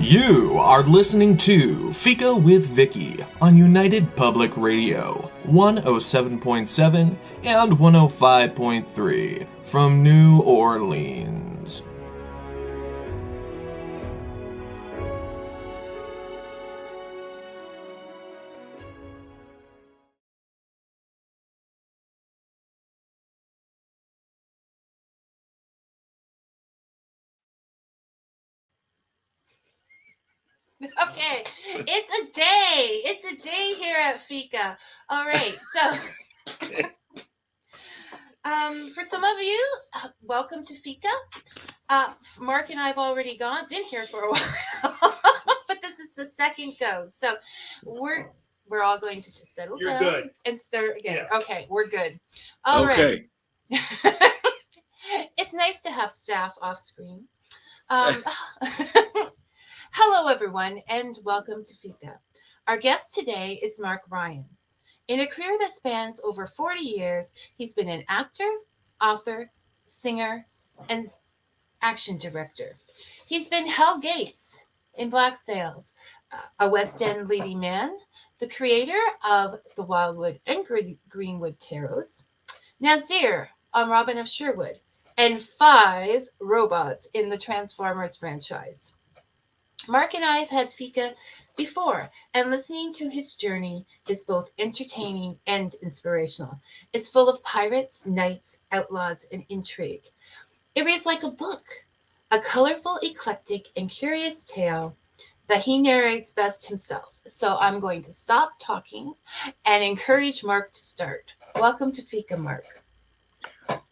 You are listening to Fika with Vicky on United Public Radio, 107.7 and 105.3 from New Orleans. Okay, it's a day here at Fika. All right, so for some of you, welcome to Fika. Mark and I have already been here for a while, but this is the second go. So we're all going to just settle You're down good. and start again. Yeah. Okay, we're good. All right. It's nice to have staff off screen. Hello, everyone, and welcome to Fika. Our guest today is Mark Ryan. In a career that spans over 40 years, he's been an actor, author, singer, and action director. He's been Hell Gates in Black Sails, a West End leading man, the creator of the Wildwood and Greenwood Tarots, Nazir on Robin of Sherwood, and 5 robots in the Transformers franchise. Mark and I have had Fika before, and listening to his journey is both entertaining and inspirational. It's full of pirates, knights, outlaws, and intrigue. It reads like a book, a colorful, eclectic, and curious tale that he narrates best himself. So I'm going to stop talking and encourage Mark to start. Welcome to Fika, Mark.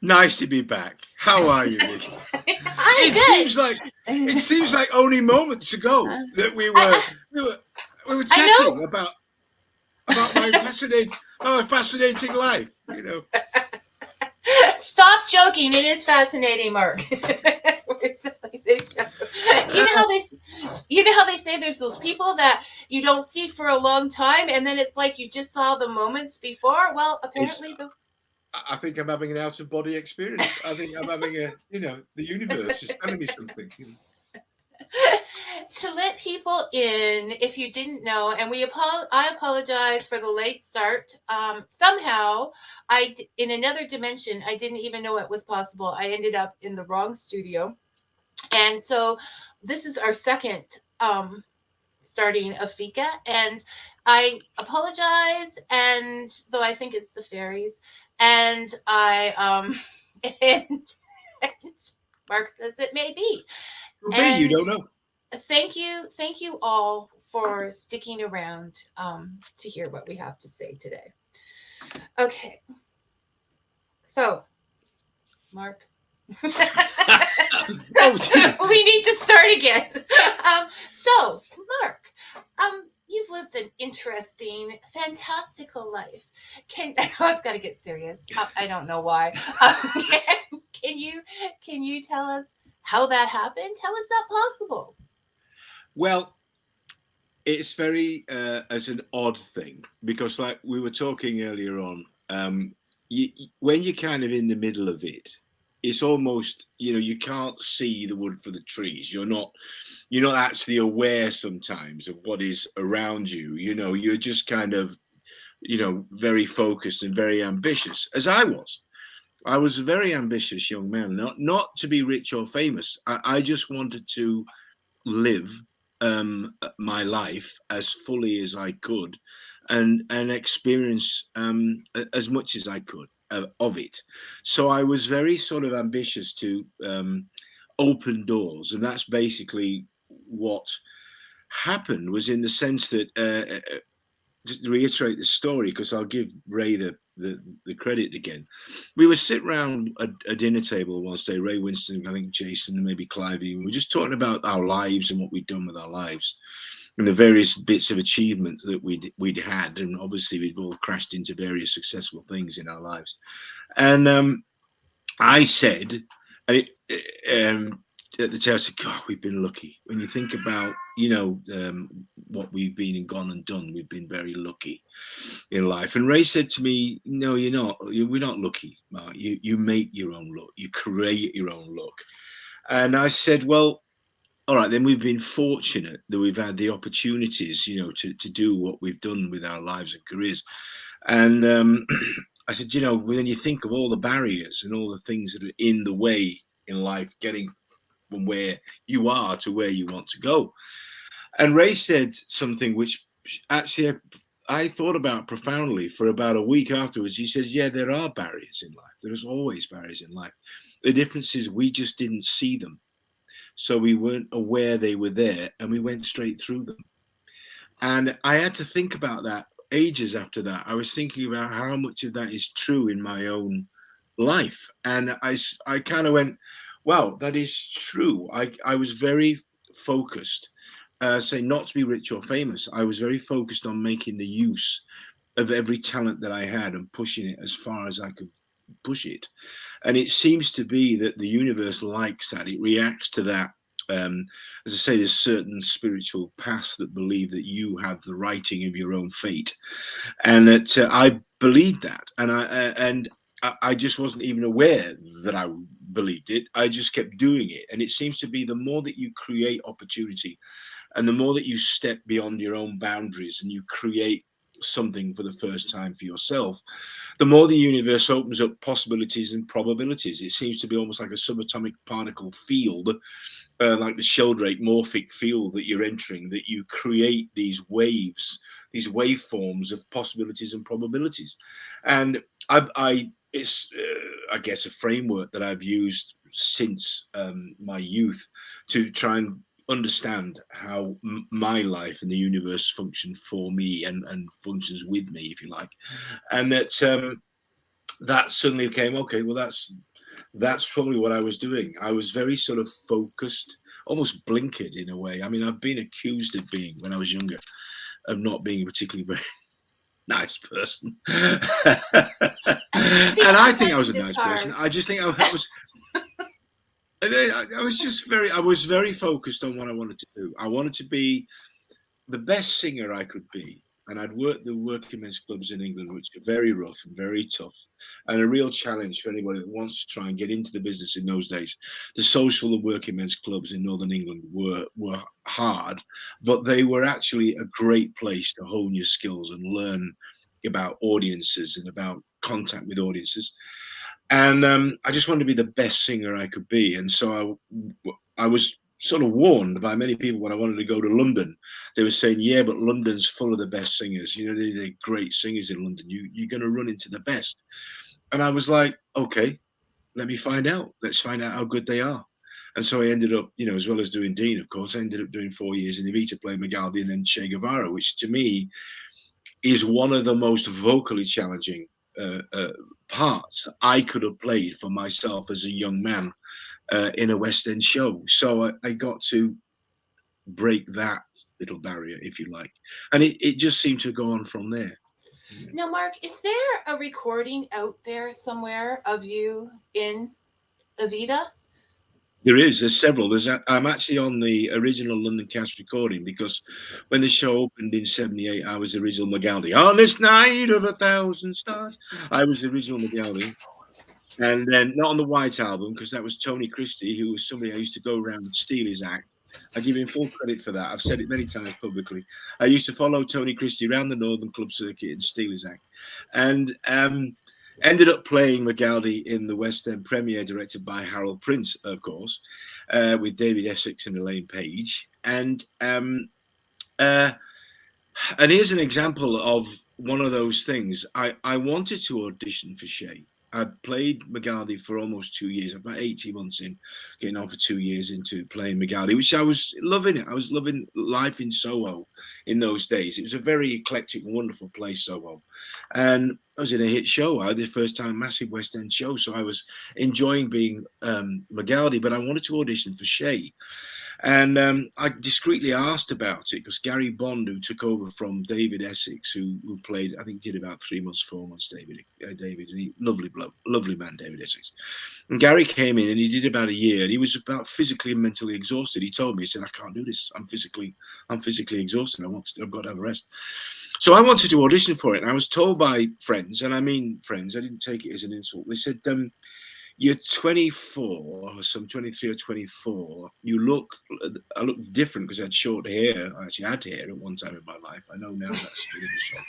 Nice to be back. How are you, Vicky? Good. It seems like only moments ago that we were chatting about my fascinating life. You know. Stop joking. It is fascinating, Mark. You know how they say there's those people that you don't see for a long time, and then it's like you just saw the moments before. Well, apparently I think I'm having an out-of-body experience. I think I'm having the universe is telling me something. To let people in, if you didn't know, and I apologize for the late start. Somehow, in another dimension, I didn't even know it was possible. I ended up in the wrong studio. And so this is our second starting of Fika, and I apologize, and though I think it's the fairies, and and Mark says it may be. And you don't know. Thank you all for sticking around to hear what we have to say today. Okay, so Mark. We need to start again. So, Mark, you've lived an interesting, fantastical life. I've got to get serious. I don't know why. Can you tell us how that happened? How is that possible? Well, it's very as an odd thing because, like we were talking earlier on, when you're kind of in the middle of it, it's almost, you can't see the wood for the trees. You're not actually aware sometimes of what is around you. You're just kind of, very focused and very ambitious, as I was. I was a very ambitious young man, not to be rich or famous. I just wanted to live my life as fully as I could and experience as much as I could of it. So I was very sort of ambitious to open doors, and that's basically what happened. Was in the sense that to reiterate the story, because I'll give Ray the credit again. We were sitting around a dinner table one day, Ray Winston, I think Jason, and maybe Clive. We were just talking about our lives and what we'd done with our lives and the various bits of achievements that we'd had, and obviously we've all crashed into various successful things in our lives. And I said, at the time, I said, God, we've been lucky. When you think about, what we've been and gone and done, we've been very lucky in life. And Ray said to me, no, you're not. We're not lucky, Mark. You make your own luck. You create your own luck. And I said, well, all right, then we've been fortunate that we've had the opportunities, to do what we've done with our lives and careers. And I said, when you think of all the barriers and all the things that are in the way in life, getting from where you are to where you want to go. And Ray said something which actually I thought about profoundly for about a week afterwards. He says, yeah, there are barriers in life. There's always barriers in life. The difference is we just didn't see them. So we weren't aware they were there and we went straight through them. And I had to think about that ages after that. I was thinking about how much of that is true in my own life. And I kind of went, wow, that is true. I was very focused, say not to be rich or famous. I was very focused on making the use of every talent that I had and pushing it as far as I could push it. And it seems to be that the universe likes that. It reacts to that. As I say, there's certain spiritual paths that believe that you have the writing of your own fate, and that I believed that, and I just wasn't even aware that I believed it. I just kept doing it, and it seems to be the more that you create opportunity, and the more that you step beyond your own boundaries, and you create something for the first time for yourself, the more the universe opens up possibilities and probabilities. It seems to be almost like a subatomic particle field, like the Sheldrake morphic field that you're entering, that you create these waves, these waveforms of possibilities and probabilities. And it's, I guess, a framework that I've used since my youth to try and understand how my life and the universe function for me and functions with me, if you like. And that suddenly became, okay, well, that's probably what I was doing. I was very sort of focused, almost blinkered in a way. I mean, I've been accused of being, when I was younger, of not being a particularly very nice person. And I think I was a nice person. I just think I was. I was very focused on what I wanted to do. I wanted to be the best singer I could be. And I'd worked the working men's clubs in England, which are very rough and very tough, and a real challenge for anybody that wants to try and get into the business in those days. The social and working men's clubs in Northern England were hard, but they were actually a great place to hone your skills and learn about audiences and about contact with audiences. And I just wanted to be the best singer I could be. And so I was sort of warned by many people when I wanted to go to London. They were saying, yeah, but London's full of the best singers. They're great singers in London. You're going to run into the best. And I was like, okay, let me find out. Let's find out how good they are. And so I ended up, as well as doing Dean, of course, I ended up doing 4 years in Evita, playing Magaldi and then Che Guevara, which to me is one of the most vocally challenging parts I could have played for myself as a young man in a West End show. So I got to break that little barrier, if you like. And it just seemed to go on from there. Now, Mark, is there a recording out there somewhere of you in Evita? There's several. I'm actually on the original London cast recording, because when the show opened in '78, I was the original Magaldi. On this night of 1,000 stars, I was the original Magaldi. And then not on the White Album, because that was Tony Christie, who was somebody I used to go around and steal his act. I give him full credit for that. I've said it many times publicly. I used to follow Tony Christie around the Northern Club circuit and steal his act. And ended up playing Magaldi in the West End premiere, directed by Harold Prince, of course, with David Essex and Elaine Page. And here's an example of one of those things. I wanted to audition for Shay. I played Magaldi for almost 2 years, about 18 months in, getting on for 2 years into playing Magaldi, which I was loving it. I was loving life in Soho in those days. It was a very eclectic, wonderful place, Soho. And I was in a hit show. I had the first time massive West End show. So I was enjoying being Magaldi, but I wanted to audition for Shay. And I discreetly asked about it, because Gary Bond, who took over from David Essex, who played, I think did about 3 months, 4 months, David, and he, lovely man, David Essex. And Gary came in and he did about a year, and he was about physically and mentally exhausted. He told me, he said, I can't do this. I'm physically exhausted. I've got to have a rest. So I wanted to audition for it. And I was told by friends, and I mean friends, I didn't take it as an insult. They said, you're 24, or some 23 or 24. I look different because I had short hair. I actually had hair at one time in my life. I know now that's a bit of a shock.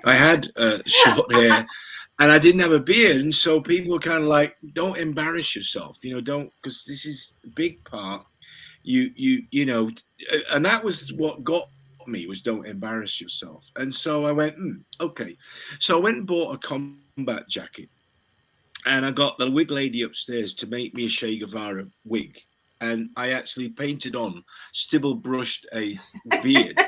I had short hair, and I didn't have a beard, and so people were kind of like, "Don't embarrass yourself, don't," because this is a big part. You know, and that was what got me, was don't embarrass yourself. And so I went, okay. So I went and bought a combat jacket, and I got the wig lady upstairs to make me a Che Guevara wig. And I actually painted on, stibble brushed a beard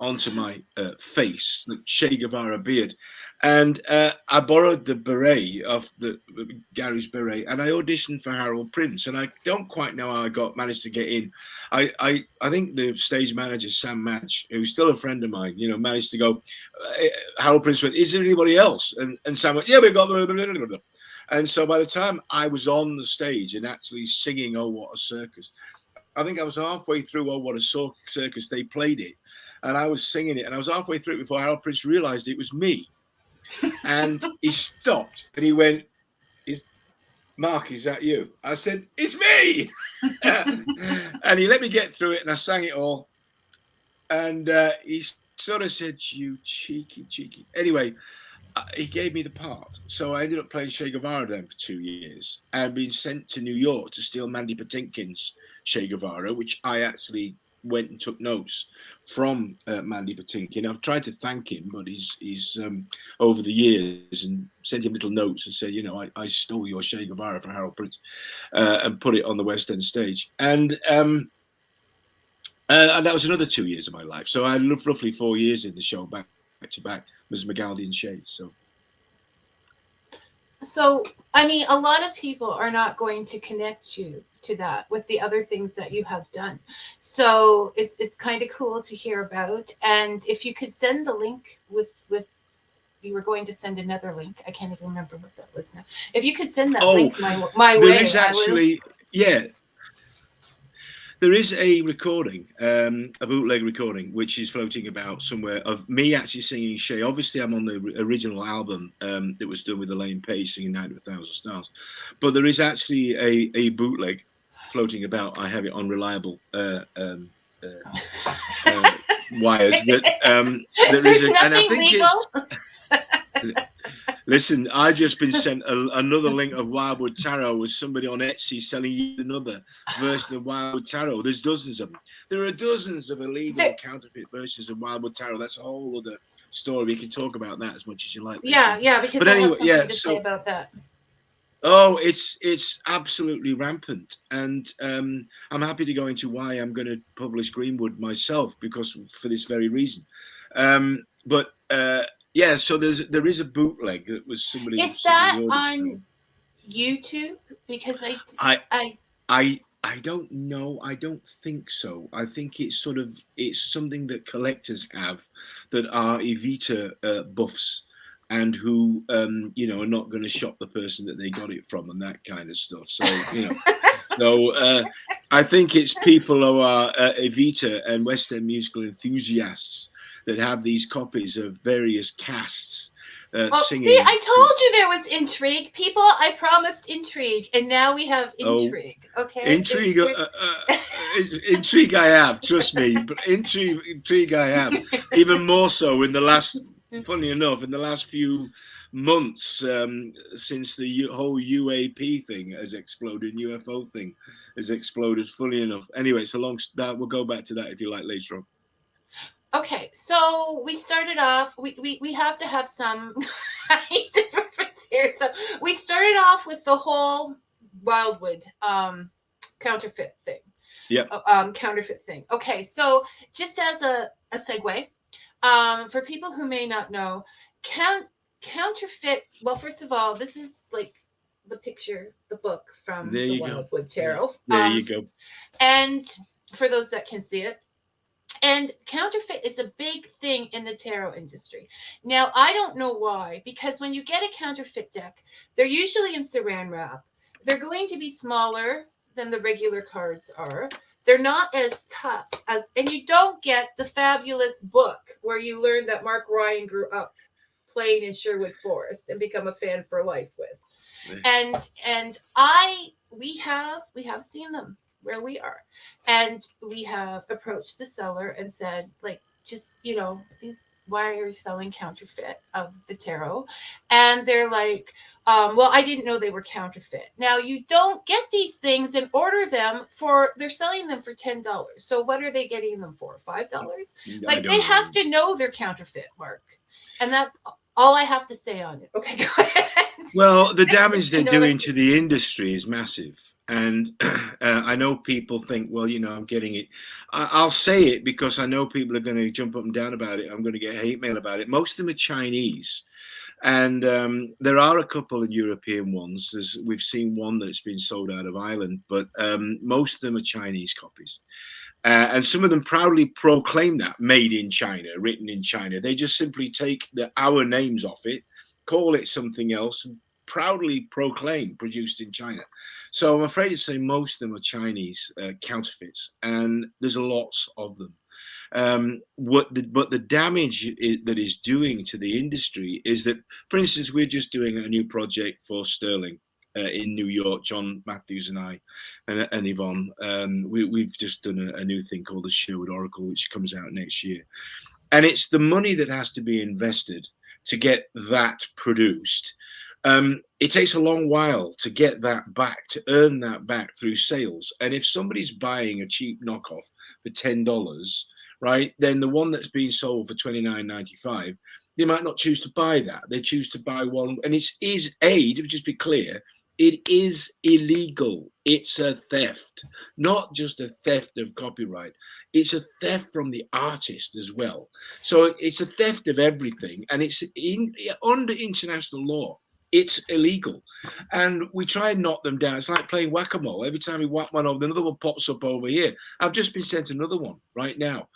onto my face, the Che Guevara beard. And I borrowed the beret of Gary's beret, and I auditioned for Harold Prince. And I don't quite know how I managed to get in. I think the stage manager, Sam Match, who's still a friend of mine, managed to go. Harold Prince went, "Is there anybody else?" And Sam went, "Yeah, we got." And so by the time I was on the stage and actually singing "Oh What a Circus," I think I was halfway through "Oh What a Circus." They played it, and I was singing it, and I was halfway through it before Harold Prince realized it was me. And he stopped and he went, "Mark, is that you?" I said, "It's me." And he let me get through it, and I sang it all. And he sort of said, "You cheeky." Anyway, he gave me the part. So I ended up playing Che Guevara then for 2 years, and being sent to New York to steal Mandy Patinkin's Che Guevara, which I actually went and took notes from Mandy Patinkin. I've tried to thank him, but he's over the years, and sent him little notes and said, I stole your Che Guevara for Harold Prince and put it on the West End stage. And that was another 2 years of my life. So I lived roughly 4 years in the show, back to back, Ms. McGaldy and Che. So, I mean, a lot of people are not going to connect you to that with the other things that you have done. So it's kind of cool to hear about. And if you could send the link with you were going to send another link. I can't even remember what that was now. If you could send that link my way. There is actually, there is a recording, a bootleg recording, which is floating about somewhere of me actually singing Che. Obviously, I'm on the original album that was done with Elaine Page singing Night of a Thousand Stars. But there is actually a bootleg floating about. I have it on reliable wires. There is and I think legal. Listen, I just been sent another link of Wildwood Tarot with somebody on Etsy selling you another version of Wildwood Tarot. There's dozens of them. There are dozens of illegal counterfeit versions of Wildwood Tarot. That's a whole other story. We can talk about that as much as you like. Yeah, because I have something to say about that. Oh, it's absolutely rampant, and I'm happy to go into why I'm going to publish Greenwood myself, because for this very reason. Yeah, so there is a bootleg that was somebody. Is that on YouTube? Because I don't know. I don't think so. I think it's something that collectors have, that are Evita buffs, and who are not going to shop the person that they got it from and that kind of stuff. So I think it's people who are Evita and West End musical enthusiasts that have these copies of various casts singing. See, I told you there was intrigue. People, I promised intrigue, and now we have intrigue. Okay, intrigue. Intrigue I have, trust me. But intrigue I have, even more so in the last. Funny enough, in the last few months, since the whole UAP thing has exploded, UFO thing has exploded. Funny enough. Anyway, so long that we'll go back to that if you like later on. Okay, so we started off. We have to have some difference here. So we started off with the whole Wildwood counterfeit thing. Yeah. Counterfeit thing. Okay, so just as a segue, for people who may not know, counterfeit. Well, first of all, this is like the picture, the book from the Wildwood Tarot. There you go. And for those that can see it. And counterfeit is a big thing in the tarot industry. Now, I don't know why, because when you get a counterfeit deck, they're usually in saran wrap. They're going to be smaller than the regular cards are. They're not as tough as, and you don't get the fabulous book where you learn that Mark Ryan grew up playing in Sherwood Forest and become a fan for life with. and we have seen them where we are, and we have approached the seller and said, like, just, these, why are you selling counterfeit of the tarot? And they're like, well, I didn't know they were counterfeit. Now, you don't get these things and order them they're selling them for $10. So what are they getting them for? $5? Like, they have to know they're counterfeit, Mark. And that's all I have to say on it. Okay, go ahead. Well, the damage they're doing to the industry is massive. And I know people think, well, I'm getting it. I'll say it because I know people are going to jump up and down about it. I'm going to get hate mail about it. Most of them are Chinese. And there are a couple of European ones. We've seen one that's been sold out of Ireland, but most of them are Chinese copies. And some of them proudly proclaim that made in China, written in China. They just simply take our names off it, call it something else, and proudly proclaim produced in China. So I'm afraid to say most of them are Chinese counterfeits, and there's lots of them. But the damage that is doing to the industry is that, for instance, we're just doing a new project for Sterling in New York. John Matthews and I and Yvonne, we've just done a new thing called the Sherwood Oracle, which comes out next year. And it's the money that has to be invested to get that produced. It takes a long while to get that back, to earn that back through sales. And if somebody's buying a cheap knockoff for $10, right, then the one that's being sold for $29.95, they might not choose to buy that. They choose to buy one, and to just be clear, it is illegal. It's a theft, not just a theft of copyright. It's a theft from the artist as well. So it's a theft of everything, and it's under international law. It's illegal, and we try and knock them down. It's like playing whack-a-mole. Every time we whack one over, another one pops up over here. I've just been sent another one right now.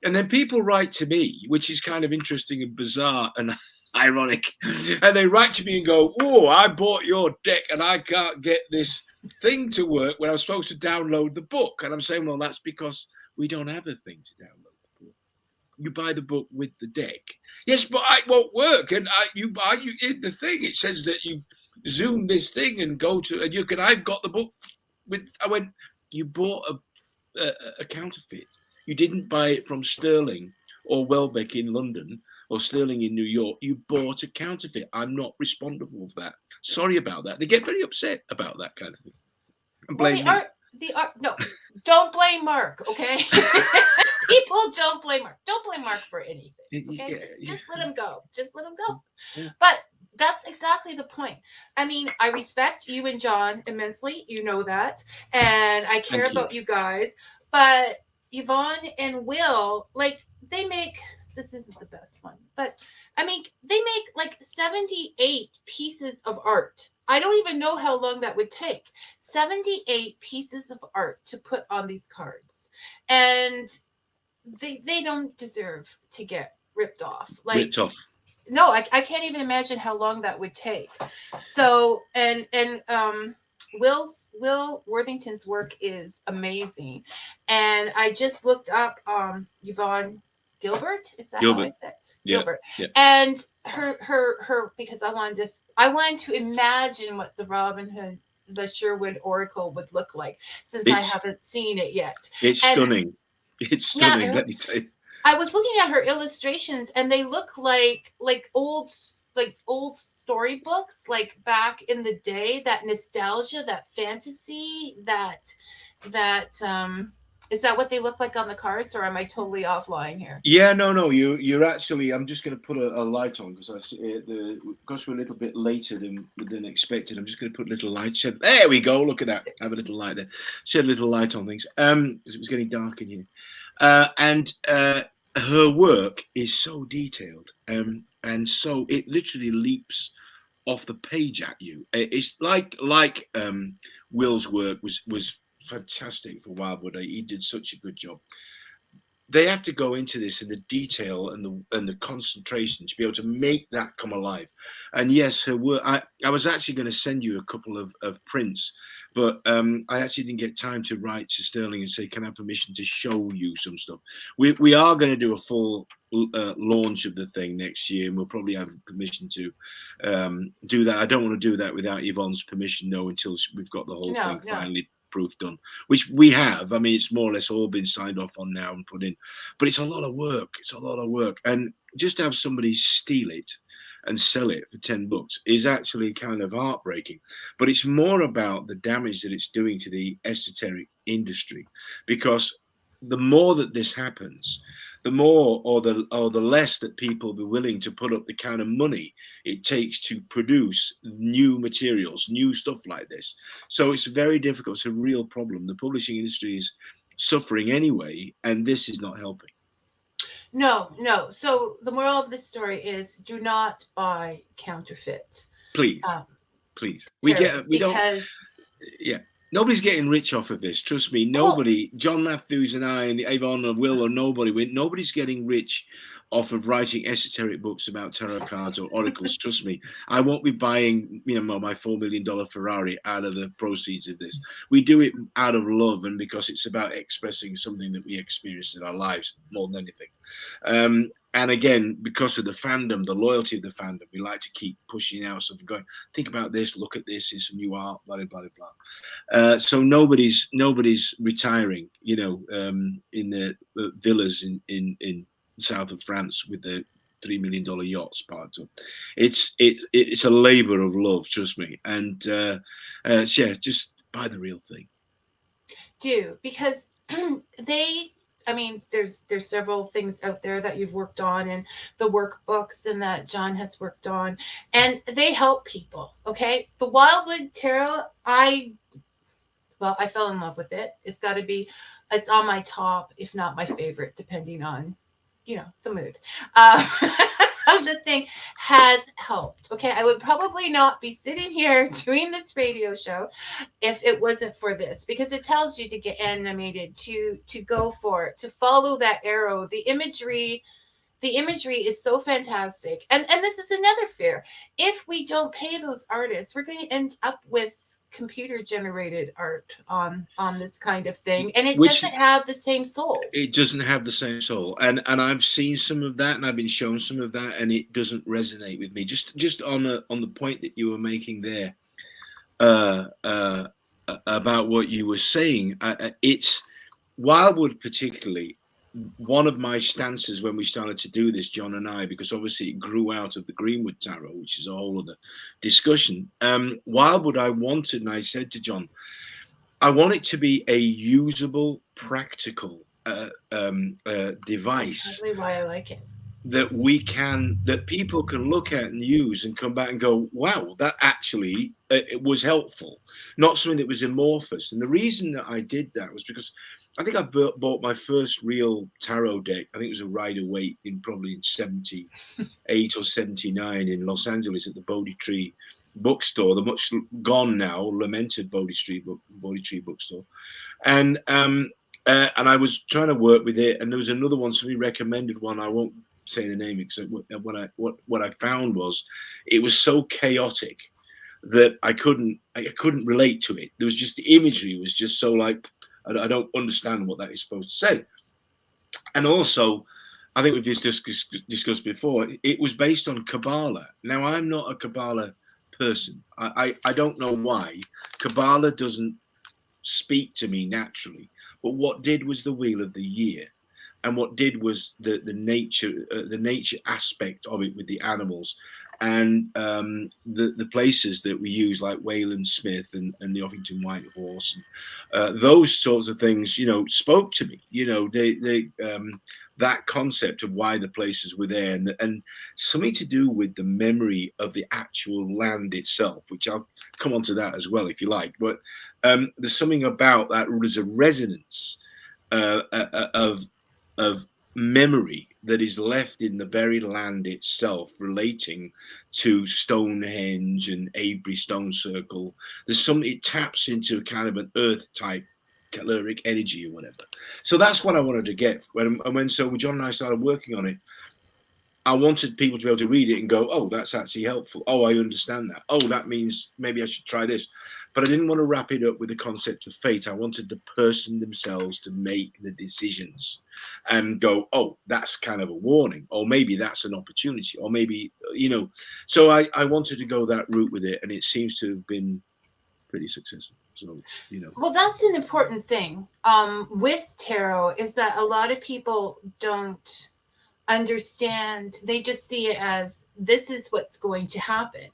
And then people write to me, which is kind of interesting and bizarre and ironic. And they write to me and go, oh, I bought your deck and I can't get this thing to work when I'm supposed to download the book. And I'm saying, well, that's because we don't have a thing to download the book. You buy the book with the deck. Yes, but it won't work. And you in the thing, it says that you zoom this thing and go to, and I've got the book with, I went, you bought a counterfeit. You didn't buy it from Sterling or Welbeck in London or Sterling in New York. You bought a counterfeit. I'm not responsible for that. Sorry about that. They get very upset about that kind of thing. And blame me. No, don't blame Mark, okay? People don't blame Mark. Don't blame Mark for anything. Okay? Just let him go. Just let him go. Yeah. But that's exactly the point. I mean, I respect you and John immensely. You know that. And I care about you guys. But Yvonne and Will, like, they make, this isn't the best one, but I mean, they make like 78 pieces of art. I don't even know how long that would take. 78 pieces of art to put on these cards. And they don't deserve to get ripped off. Ripped off. No, I can't even imagine how long that would take. So, and Will Worthington's work is amazing. And I just looked up Yvonne Gilbert. Is that how I said? Yeah. Gilbert. Yeah. And her because I wanted to imagine what the Sherwood Oracle would look like, since I haven't seen it yet. It's stunning. It's stunning, let me tell you. I was looking at her illustrations, and they look like old storybooks, like back in the day. That nostalgia, that fantasy, that is that what they look like on the cards, or am I totally offline here? Yeah, no. You're actually. I'm just going to put a light on because because we're a little bit later than expected. I'm just going to put a little light. There we go. Look at that. I have a little light there. Shed a little light on things. Because it was getting dark in here. And her work is so detailed, and so it literally leaps off the page at you. It's like Will's work was fantastic for Wildwood. He did such a good job. they have to go into this in the detail and the concentration to be able to make that come alive. And yes, her work. I was actually going to send you a couple of prints, but I actually didn't get time to write to Sterling and say, can I have permission to show you some stuff? We are going to do a full launch of the thing next year, and we'll probably have permission to do that. I don't want to do that without Yvonne's permission, though, until we've got the whole thing finally proof done, which we have. I mean, it's more or less all been signed off on now and put in, but it's a lot of work. It's a lot of work, and just to have somebody steal it and sell it for $10 is actually kind of heartbreaking. But it's more about the damage that it's doing to the esoteric industry, because the more that this happens, the more or the less that people will be willing to put up the kind of money it takes to produce new materials, new stuff like this. So it's very difficult. It's a real problem. The publishing industry is suffering anyway, and this is not helping. No. So the moral of this story is: do not buy counterfeit. Please, please. Nobody's getting rich off of this. Trust me. Nobody. John Matthews and I and Avon and Will or nobody. Nobody's getting rich off of writing esoteric books about tarot cards or oracles. Trust me. I won't be buying, my $4 million Ferrari out of the proceeds of this. We do it out of love and because it's about expressing something that we experience in our lives more than anything. And again, because of the fandom, the loyalty of the fandom, we like to keep pushing out stuff and going, think about this, look at this, it's some new art, blah, blah, blah, blah. So nobody's retiring, in the villas in south of France with the $3 million yachts parked up. It's a labor of love, trust me. And just buy the real thing. Because there's several things out there that you've worked on, and the workbooks and that John has worked on, and they help people. Okay. The Wildwood Tarot, I fell in love with it. It's on my top, if not my favorite, depending on, the mood. The thing has helped. Okay. I would probably not be sitting here doing this radio show if it wasn't for this, because it tells you to get animated, to go for it, to follow that arrow. The imagery is so fantastic. And this is another fear. If we don't pay those artists, we're going to end up with computer generated art on this kind of thing, and it doesn't have the same soul. It doesn't have the same soul, and I've seen some of that, and I've been shown some of that, and it doesn't resonate with me. Just on the point that you were making there, about what you were saying, it's Wildwood particularly. One of my stances when we started to do this, John and I, because obviously it grew out of the Greenwood Tarot, which is a whole other discussion. Wildwood, I wanted, and I said to John, I want it to be a usable, practical device. That's really why I like it. That people can look at and use and come back and go, wow, that actually it was helpful. Not something that was amorphous. And the reason that I did that was because I think I bought my first real tarot deck. I think it was a Rider-Waite probably in 78 or 79 in Los Angeles at the Bodhi Tree bookstore, the much gone now, lamented Bodhi Tree bookstore. And I was trying to work with it, and there was another one, somebody recommended one. I won't say the name, except what I found was it was so chaotic that I couldn't relate to it. There was just the imagery was just so like, I don't understand what that is supposed to say. And also, I think we've just discussed before, it was based on Kabbalah. Now, I'm not a Kabbalah person. I don't know why. Kabbalah doesn't speak to me naturally. But what did was the Wheel of the Year. And what did was the nature aspect of it with the animals, and the places that we use, like Wayland Smith and the Uffington White Horse, and those sorts of things, spoke to me. They that concept of why the places were there, and something to do with the memory of the actual land itself, which I'll come on to that as well if you like. But there's something about that. There's a resonance of memory that is left in the very land itself, relating to Stonehenge and Avebury Stone Circle. There's it taps into kind of an earth type telluric energy or whatever. So that's what I wanted to get. When John and I started working on it, I wanted people to be able to read it and go, oh, that's actually helpful. Oh, I understand that. Oh, that means maybe I should try this. But I didn't want to wrap it up with the concept of fate. I wanted the person themselves to make the decisions and go, oh, that's kind of a warning, or maybe that's an opportunity, or maybe, So I wanted to go that route with it, and it seems to have been pretty successful. So, Well, that's an important thing with tarot, is that a lot of people don't understand. They just see it as this is what's going to happen.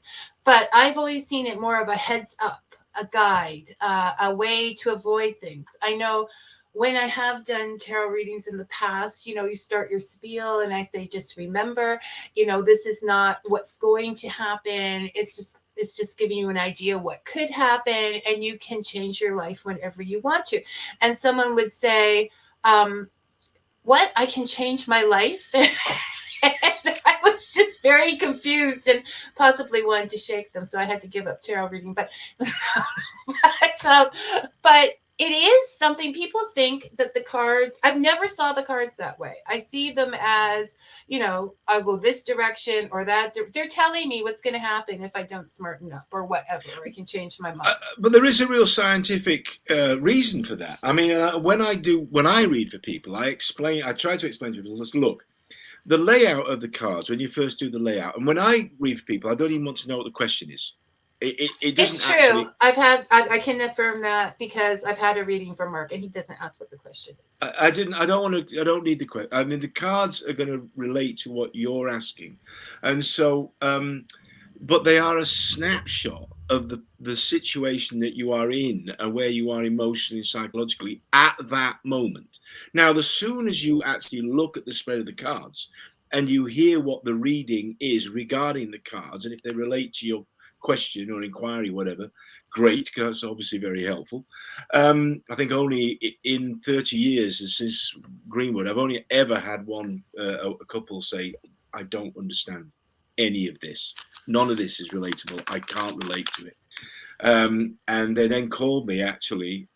But I've always seen it more of a heads up, a guide, a way to avoid things. I know when I have done tarot readings in the past, you start your spiel and I say, just remember, this is not what's going to happen. It's just giving you an idea what could happen, and you can change your life whenever you want to. And someone would say, what? I can change my life? And I was just very confused and possibly wanted to shake them. So I had to give up tarot reading. But it is something people think that the cards, I've never saw the cards that way. I see them as, I'll go this direction or that. They're telling me what's going to happen if I don't smarten up or whatever. I can change my mind. But there is a real scientific reason for that. I mean, when I read for people, I try to explain to people, look, the layout of the cards, when you first do the layout, and when I read for people, I don't even want to know what the question is. It doesn't. It's true. Actually, I can affirm that because I've had a reading from Mark and he doesn't ask what the question is. I don't need the question. I mean, the cards are going to relate to what you're asking, and so, but they are a snapshot of the situation that you are in and where you are emotionally and psychologically at that moment. Now, as soon as you actually look at the spread of the cards and you hear what the reading is regarding the cards, and if they relate to your question or inquiry, whatever, great, because that's obviously very helpful. I think only in 30 years since Greenwood, I've only ever had a couple say, I don't understand any of this. None of this is relatable. I can't relate to it. And they then called me actually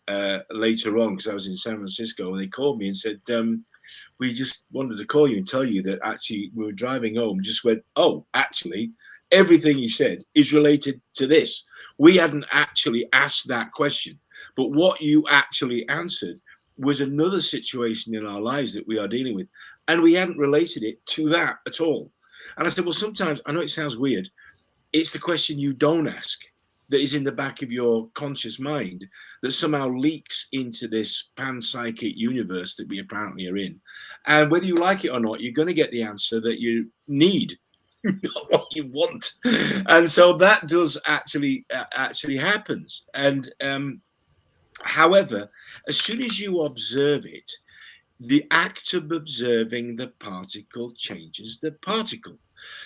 later on, because I was in San Francisco, and they called me and said, we just wanted to call you and tell you that actually we were driving home, just went, oh, actually, everything he said is related to this. We hadn't actually asked that question, but what you actually answered was another situation in our lives that we are dealing with, and we hadn't related it to that at all. And I said, well, sometimes, I know it sounds weird, it's the question you don't ask that is in the back of your conscious mind that somehow leaks into this panpsychic universe that we apparently are in. And whether you like it or not, you're going to get the answer that you need, not what you want. And so that does actually happens. And however, as soon as you observe it, the act of observing the particle changes the particle.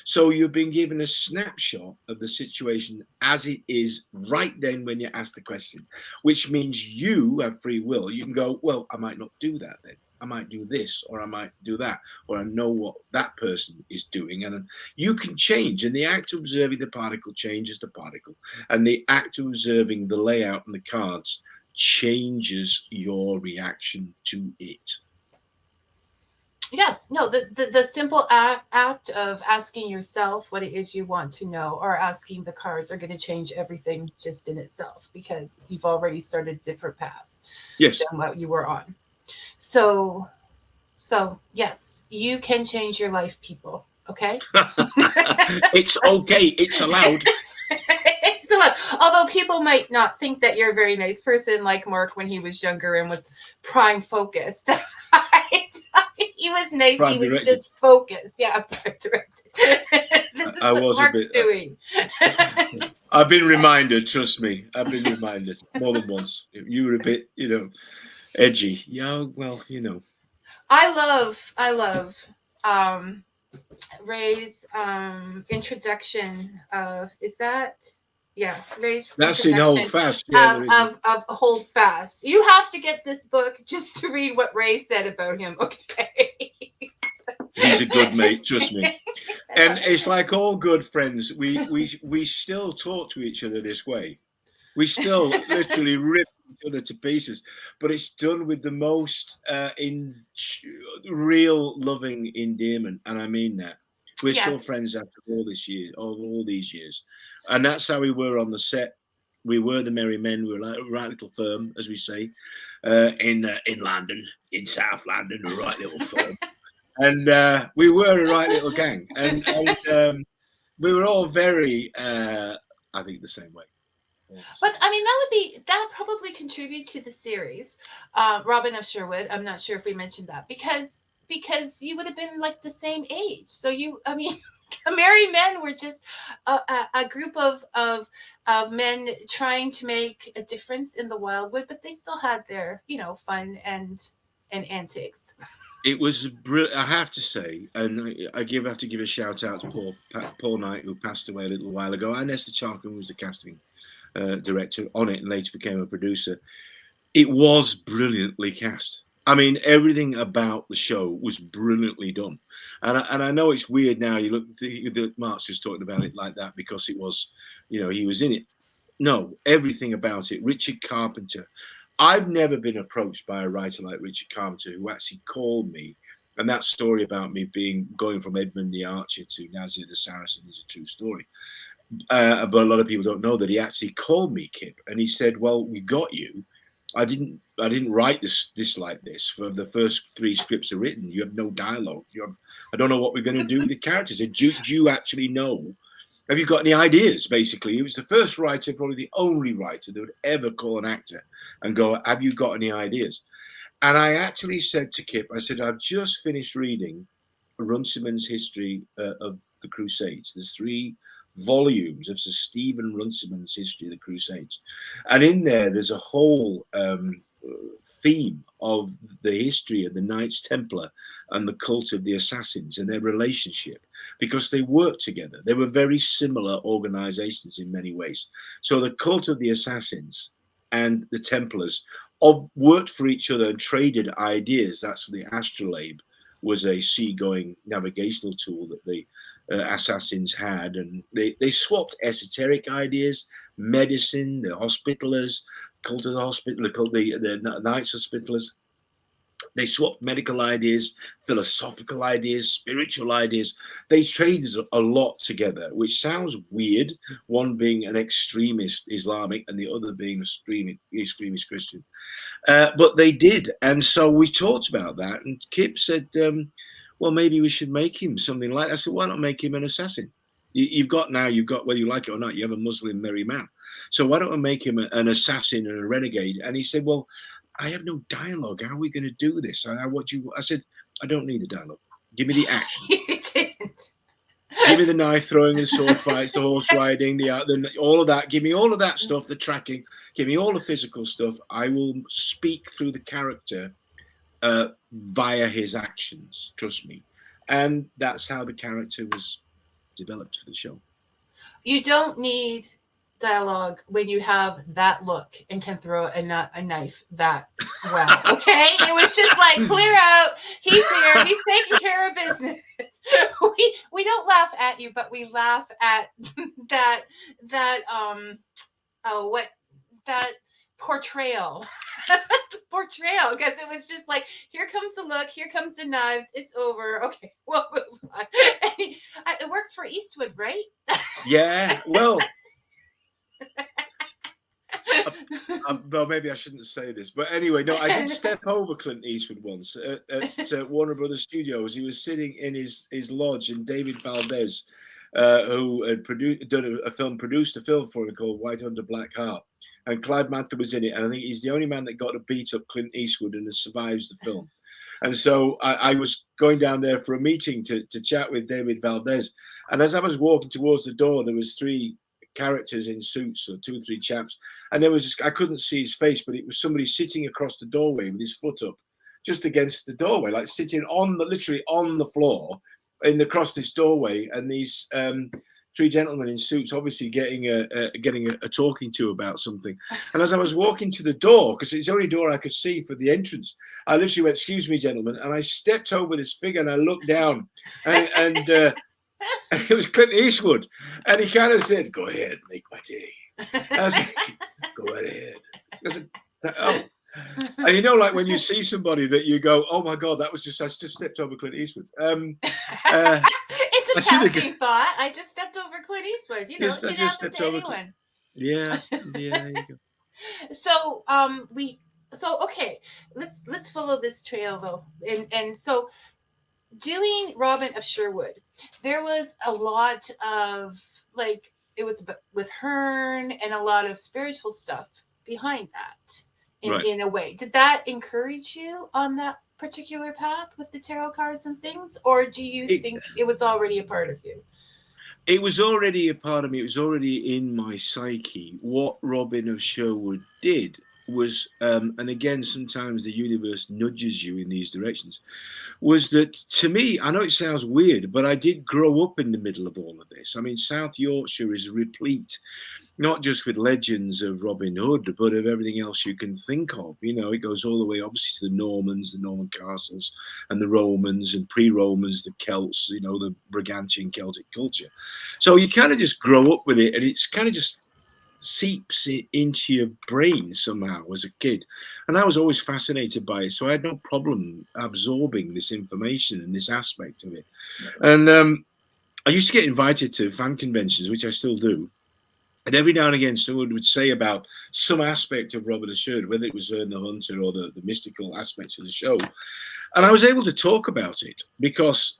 So you've been given a snapshot of the situation as it is right then when you ask the question, which means you have free will. You can go, well, I might not do that then. I might do this, or I might do that, or I know what that person is doing. And you can change. And the act of observing the particle changes the particle. And the act of observing the layout and the cards changes your reaction to it. Yeah, no, the simple act of asking yourself what it is you want to know, or asking the cards, are going to change everything just in itself, because you've already started a different path than what you were on. So yes, you can change your life, people. Okay. It's okay. It's allowed. It's allowed. Although people might not think that you're a very nice person, like Mark when he was younger and was prime focused. He was nice. Prime he was directed. Just focused. Yeah, prime directed. This is what Mark's doing. I've been reminded. Trust me, I've been reminded more than once. You were a bit, edgy. Yeah, well, I love Ray's introduction of, is that? Yeah, Ray's. That's in Hold Fast. Yeah, of Hold Fast. You have to get this book just to read what Ray said about him. Okay. He's a good mate, trust me. And it's like all good friends. We still talk to each other this way. We still literally rip each other to pieces, but it's done with the most real loving endearment, and I mean that. We're still friends after all these years, and that's how we were on the set. We were the merry men. We were like a right little firm, as we say, in London, in South London, a right little firm, and we were a right little gang, and we were all very, I think, the same way. But I mean, that probably contribute to the series, Robin of Sherwood. I'm not sure if we mentioned that because you would have been like the same age. So I mean, the Merry Men were just a group of men trying to make a difference in the Wildwood, but they still had their fun and antics. It was brilliant, I have to say, and I have to give a shout out to Paul Knight, who passed away a little while ago, and Esther Charkham was the casting director on it and later became a producer. It was brilliantly cast. I mean, everything about the show was brilliantly done. And I know it's weird now. You look, Mark's just talking about it like that because it was, he was in it. No, everything about it. Richard Carpenter. I've never been approached by a writer like Richard Carpenter who actually called me. And that story about me going from Edmund the Archer to Nazir the Saracen is a true story. But a lot of people don't know that he actually called me, Kip, and he said, "Well, we got you. I didn't write this like this. For the first 3 scripts are written. You have no dialogue. I don't know what we're going to do with the characters. Do you actually know? Have you got any ideas?" Basically, he was the first writer, probably the only writer that would ever call an actor and go, "Have you got any ideas?" And I actually said to Kip, I said, "I've just finished reading Runciman's history of the Crusades. There's 3 volumes of Sir Stephen Runciman's history of the Crusades, and in there's a whole theme of the history of the Knights Templar and the cult of the Assassins and their relationship, because they worked together. They were very similar organizations in many ways. So the cult of the Assassins and the Templars worked for each other and traded ideas. That's the astrolabe was a seagoing navigational tool that the assassins had, and they swapped esoteric ideas, medicine, the Hospitallers, cult of the Hospitaller, called the Knights Hospitallers. They swapped medical ideas, philosophical ideas, spiritual ideas. They traded a lot together, which sounds weird, one being an extremist Islamic and the other being an extremist Christian. But they did. And so we talked about that. And Kip said, well, maybe we should make him something like that. I said, why not make him an assassin? You've got, whether you like it or not, you have a Muslim merry man. So why don't we make him an assassin and a renegade? And he said, well, I have no dialogue. How are we going to do this? I said, I don't need the dialogue. Give me the action. You didn't. Give me the knife throwing, the sword fights, the horse riding, all of that. Give me all of that stuff, the tracking. Give me all the physical stuff. I will speak through the character via his actions. Trust me. And that's how the character was developed for the show. You don't need dialogue when you have that look and can throw a knife that well. Okay, it was just like, clear out. He's here. He's taking care of business. We don't laugh at you, but we laugh at that portrayal because it was just like, here comes the look, here comes the knives, it's over, okay, we'll move on. It worked for Eastwood, right? Yeah, well, well, maybe I shouldn't say this, but anyway, no, I did step over Clint Eastwood once at Warner Brothers Studios. He was sitting in his lodge, and David Valdez, who had produced a film for him called White Under Black Heart, and Clyde Mantler was in it, and I think he's the only man that got to beat up Clint Eastwood and survives the film. And so I was going down there for a meeting to chat with David Valdez, and as I was walking towards the door, there was 3 characters in suits, or 2 or 3 chaps, and I couldn't see his face, but it was somebody sitting across the doorway with his foot up just against the doorway, like sitting literally on the floor across this doorway, and these 3 gentlemen in suits obviously getting a talking to about something. And as I was walking to the door, because it's the only door I could see for the entrance, I literally went, "Excuse me, gentlemen," and I stepped over this figure and I looked down, and it was Clint Eastwood, and he kind of said, "Go ahead, make my day." Oh, and you know, like when you see somebody that you go, "Oh my God, I just stepped over Clint Eastwood." It's a passing thought. I just stepped over Clint Eastwood. You know, it can happen to anyone. Yeah, there you go. So okay, let's follow this trail though, and so doing Robin of Sherwood, there was a lot of like it was with Hearn and a lot of spiritual stuff behind that in a way. Did that encourage you on that particular path with the tarot cards and things, or do you think it was already a part of you? It was already a part of me. It was already in my psyche. What Robin of Sherwood did was, and again, sometimes the universe nudges you in these directions, was that to me, I know it sounds weird, but I did grow up in the middle of all of this. I mean, South Yorkshire is replete, not just with legends of Robin Hood, but of everything else you can think of. You know, it goes all the way, obviously, to the Normans, the Norman castles, and the Romans, and pre-Romans, the Celts, you know, the Brigantian Celtic culture. So you kind of just grow up with it, and it's kind of just seeps it into your brain somehow as a kid. And I was always fascinated by it. So I had no problem absorbing this information and this aspect of it. And I used to get invited to fan conventions, which I still do. And every now and again, someone would say about some aspect of Robin of Sherwood, whether it was Ern the Hunter or the mystical aspects of the show. And I was able to talk about it because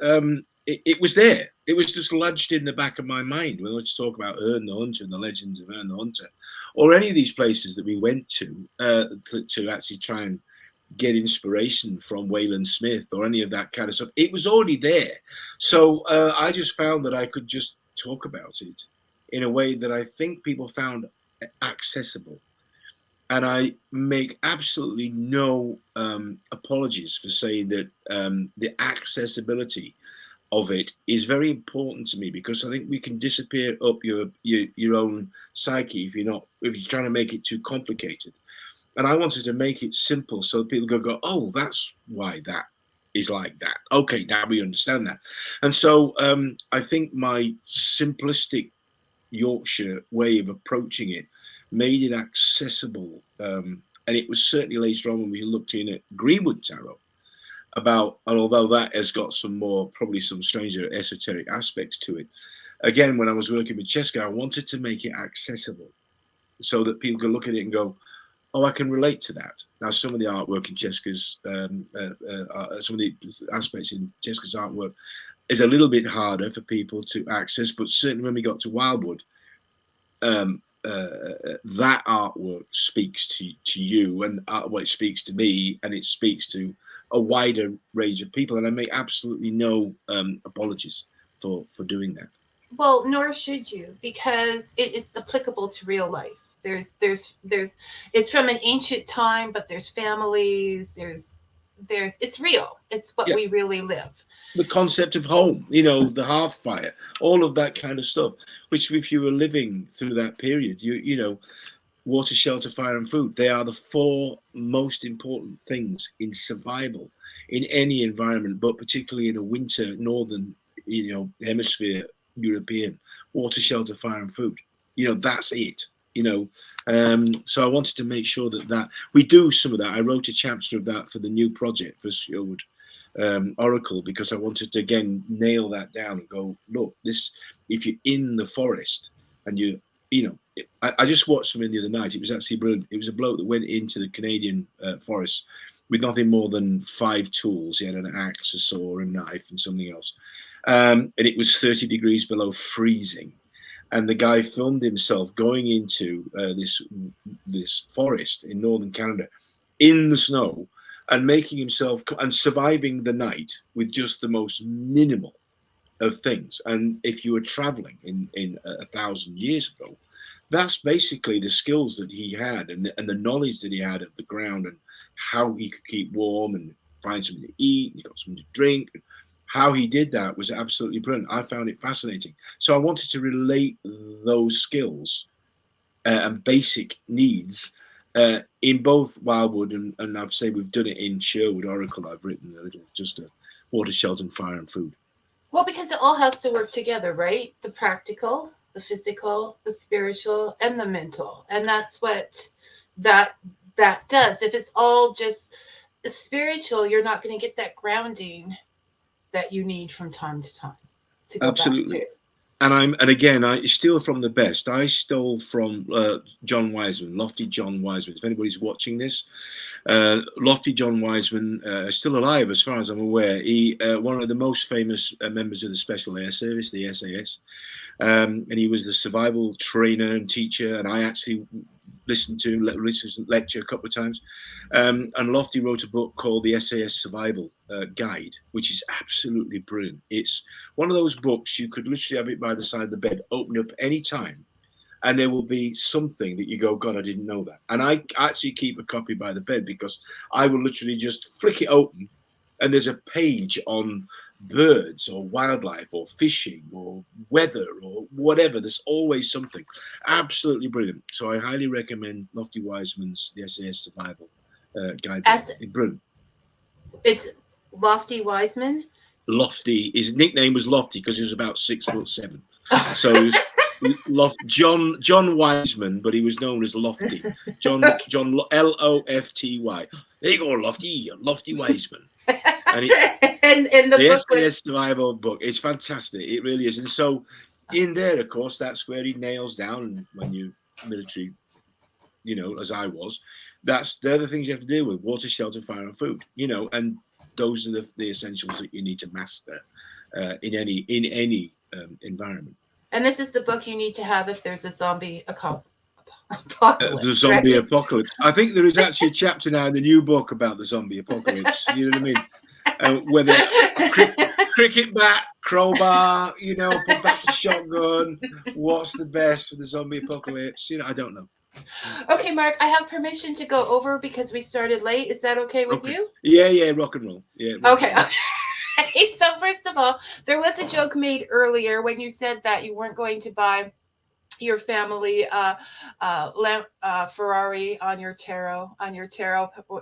it was there. It was just lodged in the back of my mind when I was to talk about Ern the Hunter and the legends of Ern the Hunter, or any of these places that we went to actually try and get inspiration from Wayland Smith or any of that kind of stuff. It was already there. So I just found that I could just talk about it in a way that I think people found accessible. And I make absolutely no apologies for saying that the accessibility of it is very important to me, because I think we can disappear up your own psyche if you're trying to make it too complicated. And I wanted to make it simple so people go, oh, that's why that is like that. Okay, now we understand that. And so I think my simplistic Yorkshire way of approaching it made it accessible, and it was certainly later on when we looked in at Greenwood Tarot about, and although that has got probably some stranger esoteric aspects to it, again, when I was working with Cheska, I wanted to make it accessible so that people could look at it and go, oh, I can relate to that. Now, some of the artwork in Cheska's, some of the aspects in Cheska's artwork is a little bit harder for people to access, but certainly when we got to Wildwood, that artwork speaks to you, and it speaks to me, and it speaks to a wider range of people, and I make absolutely no apologies for doing that. Well, nor should you, because it is applicable to real life. There's it's from an ancient time, but there's families, there's it's real. It's what we really live. The concept of home, the hearth fire, all of that kind of stuff, which if you were living through that period, water, shelter, fire, and food, they are the four most important things in survival in any environment, but particularly in a winter northern, hemisphere European. Water, shelter, fire, and food. That's it. So I wanted to make sure that we do some of that. I wrote a chapter of that for the new project for Sherwood Oracle, because I wanted to again nail that down and go, look, this, if you're in the forest and I just watched something the other night. It was actually brilliant. It was a bloke that went into the Canadian forest with nothing more than 5 tools. He had an axe, a saw, a knife, and something else. And it was 30 degrees below freezing. And the guy filmed himself going into this forest in northern Canada in the snow and making himself and surviving the night with just the most minimal of things. And if you were traveling in 1,000 years ago, that's basically the skills that he had and the knowledge that he had of the ground and how he could keep warm and find something to eat, and got something to drink. How he did that was absolutely brilliant. I found it fascinating. So I wanted to relate those skills and basic needs in both Wildwood and I've said we've done it in Sherwood Oracle. I've written a little, just a water, shelter, and fire and food. Well, because it all has to work together, right? The practical, the physical, the spiritual, and the mental. And that's what that that does. If it's all just spiritual, you're not going to get that grounding that you need from time to time to go Absolutely. back to. And again, I steal from the best. I stole from John Wiseman, Lofty John Wiseman. If anybody's watching this, Lofty John Wiseman is still alive, as far as I'm aware. He one of the most famous members of the Special Air Service, the SAS, and he was the survival trainer and teacher. And I actually listened to lecture a couple of times. And Lofty wrote a book called the SAS Survival Guide, which is absolutely brilliant. It's one of those books you could literally have it by the side of the bed, open up any time, and there will be something that you go, God, I didn't know that. And I actually keep a copy by the bed because I will literally just flick it open, and there's a page on birds or wildlife or fishing or weather or whatever. There's always something. Absolutely brilliant. So I highly recommend Lofty Wiseman's The SAS Survival Guide. Brilliant. It's Lofty Wiseman. Lofty. His nickname was Lofty because he was about 6'7". So he was John Wiseman, but he was known as Lofty. John Lofty. There you go, Lofty Wiseman. And the SAS Survival book, it's fantastic. It really is. And so in there, of course, that's where he nails down when you're military, as I was, they're the things you have to deal with: water, shelter, fire, and food. And those are the essentials that you need to master in any environment. And this is the book you need to have if there's a zombie apocalypse. The zombie apocalypse. I think there is actually a chapter now in the new book about the zombie apocalypse. You know what I mean? Whether cricket bat, crowbar, put back the shotgun. What's the best for the zombie apocalypse? I don't know. Okay, Mark, I have permission to go over because we started late. Is that okay with you? Yeah, rock and roll. Yeah. Okay. So first of all, there was a joke made earlier when you said that you weren't going to buy your family Ferrari on your tarot.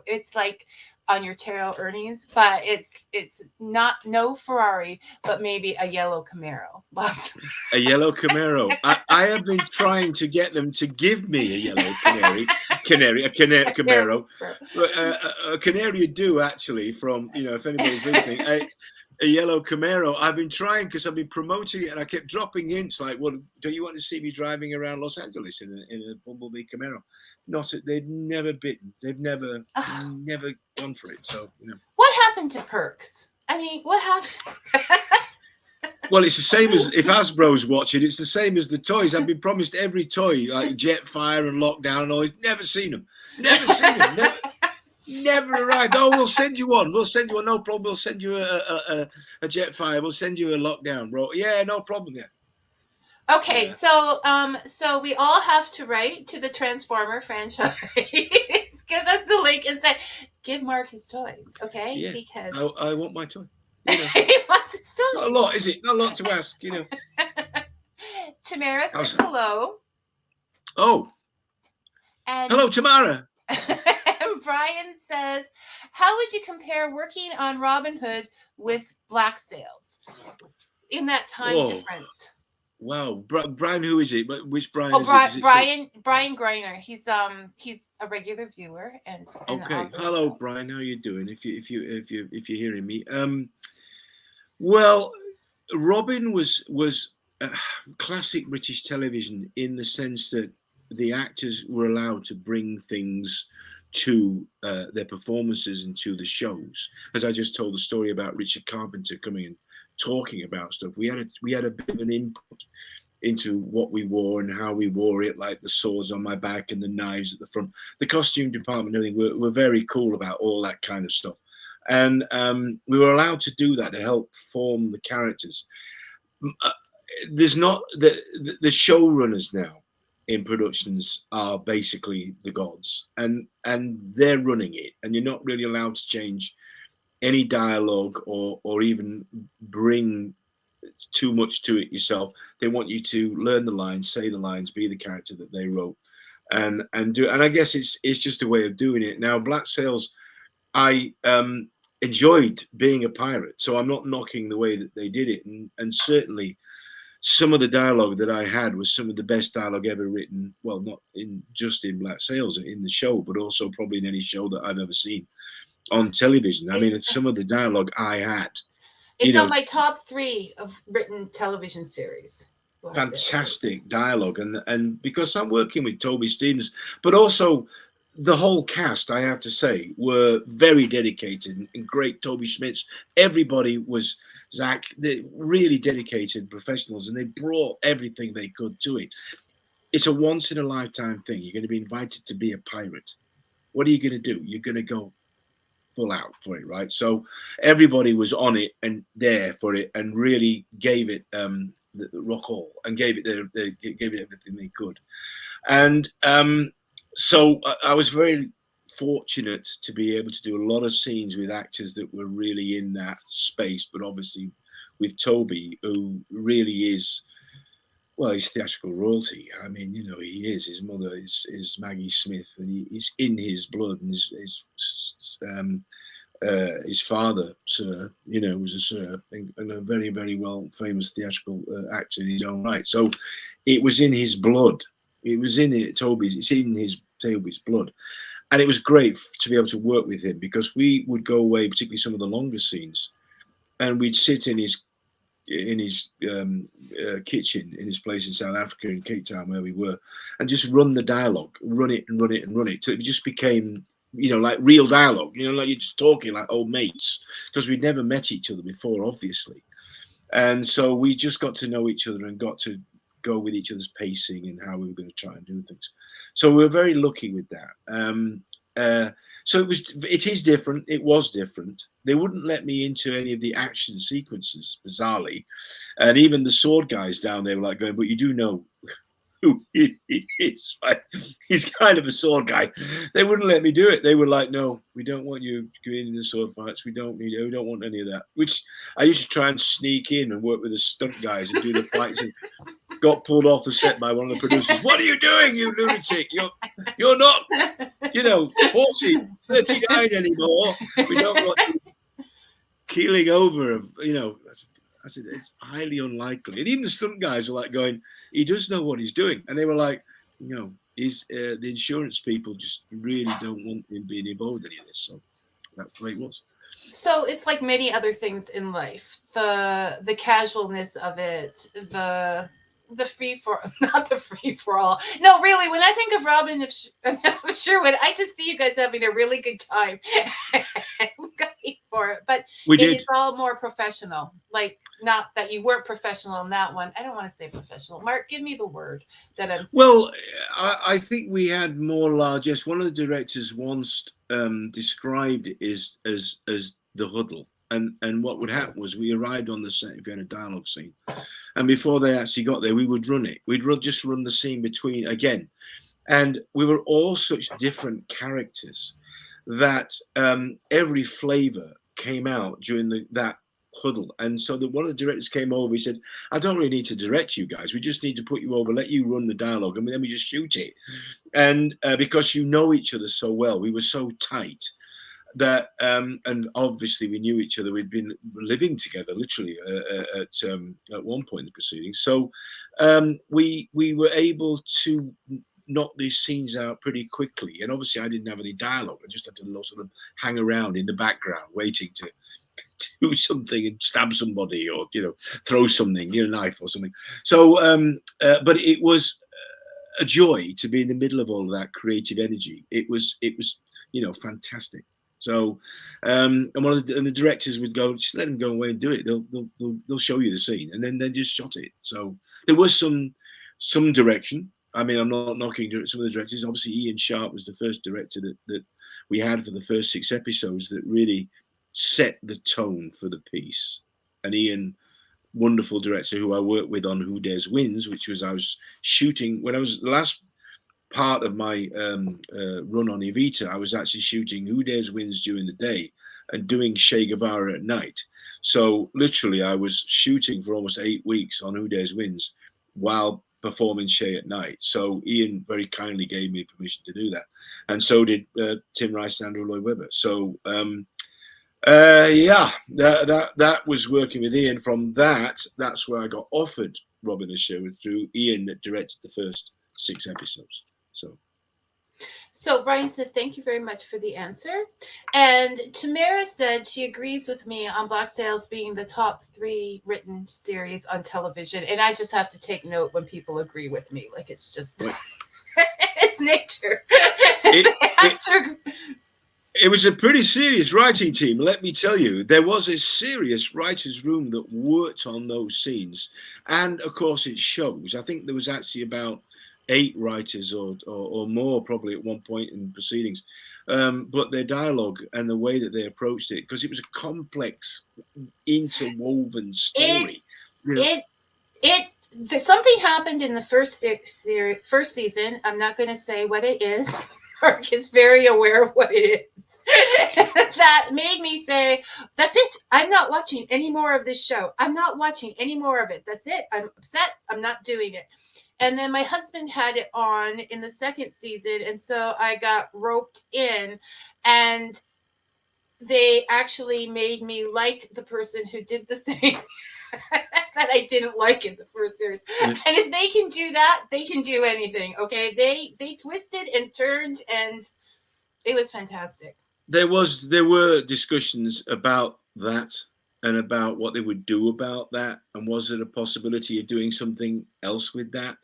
It's like on your tarot earnings, but it's not no Ferrari, but maybe a yellow Camaro. A yellow Camaro. I have been trying to get them to give me a yellow Camaro. A Canary do actually from, if anybody's listening, a yellow Camaro. I've been trying because I've been promoting it and I kept dropping hints like, well, don't you want to see me driving around Los Angeles in a Bumblebee Camaro? They've never bitten. They've never gone for it. So, What happened to perks? I mean, what happened? Well, it's the same as if Hasbro's watching. It's the same as the toys. I've been promised every toy, like Jetfire and Lockdown and all. Never seen them. Never arrived. Oh, we'll send you one. No problem. We'll send you a Jetfire. We'll send you a Lockdown, bro. Yeah, no problem. Yeah. Okay, so we all have to write to the Transformer franchise. Give us the link and say, give Mark his toys, okay? Yeah. Because I want my toy. He wants his toy. Not a lot, is it? Not a lot to ask, Tamara says hello. Oh. And hello, Tamara. And Brian says, how would you compare working on Robin Hood with Black Sails in that time difference? Wow, Brian, who is it? Which Brian? Oh, is it? Brian Greiner. He's a regular viewer and okay. Hello, Brian. How you doing? If you're hearing me, well, Robin was classic British television in the sense that the actors were allowed to bring things to their performances and to the shows. As I just told the story about Richard Carpenter coming and talking about stuff, we had a bit of an input into what we wore and how we wore it, like the swords on my back and the knives at the front. The costume department, I think, were very cool about all that kind of stuff, and we were allowed to do that to help form the characters. There's not the showrunners now in productions are basically the gods, and they're running it, and you're not really allowed to change any dialogue or even bring too much to it yourself. They want you to learn the lines, say the lines, be the character that they wrote, and do. And I guess it's just a way of doing it. Now, Black Sails, I enjoyed being a pirate, so I'm not knocking the way that they did it, and certainly some of the dialogue that I had was some of the best dialogue ever written. Well, not in just in Black Sails in the show, but also probably in any show that I've ever seen on television. I mean, some of the dialogue I had. It's on my top 3 of written television series. Fantastic dialogue, and because I'm working with Toby Stevens, but also the whole cast, I have to say, were very dedicated and great. Toby Schmitz, everybody was, Zach, they're really dedicated professionals, and they brought everything they could to it. It's a once in a lifetime thing. You're going to be invited to be a pirate. What are you going to do? You're going to go full out for it, right? So everybody was on it and there for it, and really gave it the rock all, and gave it everything they could. And so I was very fortunate to be able to do a lot of scenes with actors that were really in that space, but obviously with Toby, who really is, well, he's theatrical royalty. I mean, you know, he is. His mother is Maggie Smith, and he's in his blood. And his father, Sir, you know, was a Sir, and a very, very well famous theatrical actor in his own right. So it was in his blood. It was in Toby's. It's in Toby's blood, and it was great to be able to work with him, because we would go away, particularly some of the longer scenes, and we'd sit in his kitchen in his place in South Africa, in Cape Town, where we were, and just run the dialogue, run it and run it and run it. So it just became, you know, like real dialogue, you know, like you're just talking like old mates, because we'd never met each other before, obviously. And so we just got to know each other and got to go with each other's pacing and how we were going to try and do things. So we were very lucky with that. So it is different. It was different. They wouldn't let me into any of the action sequences, bizarrely. And even the sword guys down there were like going, but you do know who he is. Right? He's kind of a sword guy. They wouldn't let me do it. They were like, no, we don't want you going into sword fights. We don't want any of that. Which I used to try and sneak in and work with the stunt guys and do the fights, and got pulled off the set by one of the producers. What are you doing, you lunatic? You're not, you know, 40, 39 anymore. We don't want you keeling over. You know, I said, it's highly unlikely. And even the stunt guys were like going, he does know what he's doing. And they were like, you know, the insurance people just really don't want him being involved in any of this. So that's the way it was. So it's like many other things in life. The casualness of it, the free for, not the free for all. No, really, when I think of Robin of Sherwood, I just see you guys having a really good time for it. But it's all more professional. Like, not that you weren't professional in that one. I don't want to say professional. Mark, give me the word that I'm saying. Well, I think we had more largesse. One of the directors once described it as the huddle. And what would happen was we arrived on the set if we had a dialogue scene, and before they actually got there, we would run it. We'd just run the scene between again, and we were all such different characters that every flavour came out during that huddle. And so one of the directors came over. He said, "I don't really need to direct you guys. We just need to put you over, let you run the dialogue, and then we just shoot it." And because you know each other so well, we were so tight. That and obviously we knew each other. We'd been living together literally at one point in the proceedings. So we were able to knock these scenes out pretty quickly. And obviously I didn't have any dialogue. I just had to sort of hang around in the background, waiting to do something and stab somebody, or throw something, knife or something. So but it was a joy to be in the middle of all of that creative energy. It was fantastic. So, and the directors would go, just let them go away and do it. They'll show you the scene, and then they just shot it. So there was some direction. I mean, I'm not knocking some of the directors. Obviously, Ian Sharp was the first director that we had for the first 6 episodes that really set the tone for the piece. And Ian, wonderful director who I worked with on Who Dares Wins, which was I was shooting when I was the last part of my run on Evita. I was actually shooting Who Dares Wins during the day and doing Che Guevara at night. So literally I was shooting for almost 8 weeks on Who Dares Wins while performing Che at night. So Ian very kindly gave me permission to do that, and so did Tim Rice and Andrew Lloyd Webber. So that was working with Ian. From that's where I got offered Robin and Sherwood through Ian, that directed the first 6 episodes. So Brian said, thank you very much for the answer. And Tamara said she agrees with me on Black Sails being the top 3 written series on television. And I just have to take note when people agree with me. Like, it's just, it's nature. It was a pretty serious writing team, let me tell you. There was a serious writer's room that worked on those scenes. And, of course, it shows. I think there was actually about 8 writers or more probably at one point in proceedings. But their dialogue and the way that they approached it, because it was a complex, interwoven story. Something happened in the first season. I'm not going to say what it is. Mark is very aware of what it is. That made me say, that's it. I'm not watching any more of this show. I'm not watching any more of it. That's it. I'm upset. I'm not doing it. And then my husband had it on in the 2nd season. And so I got roped in, and they actually made me like the person who did the thing that I didn't like in the first series. And if they can do that, they can do anything. Okay. They twisted and turned, and it was fantastic. There were discussions about that and about what they would do about that, and was there a possibility of doing something else with that?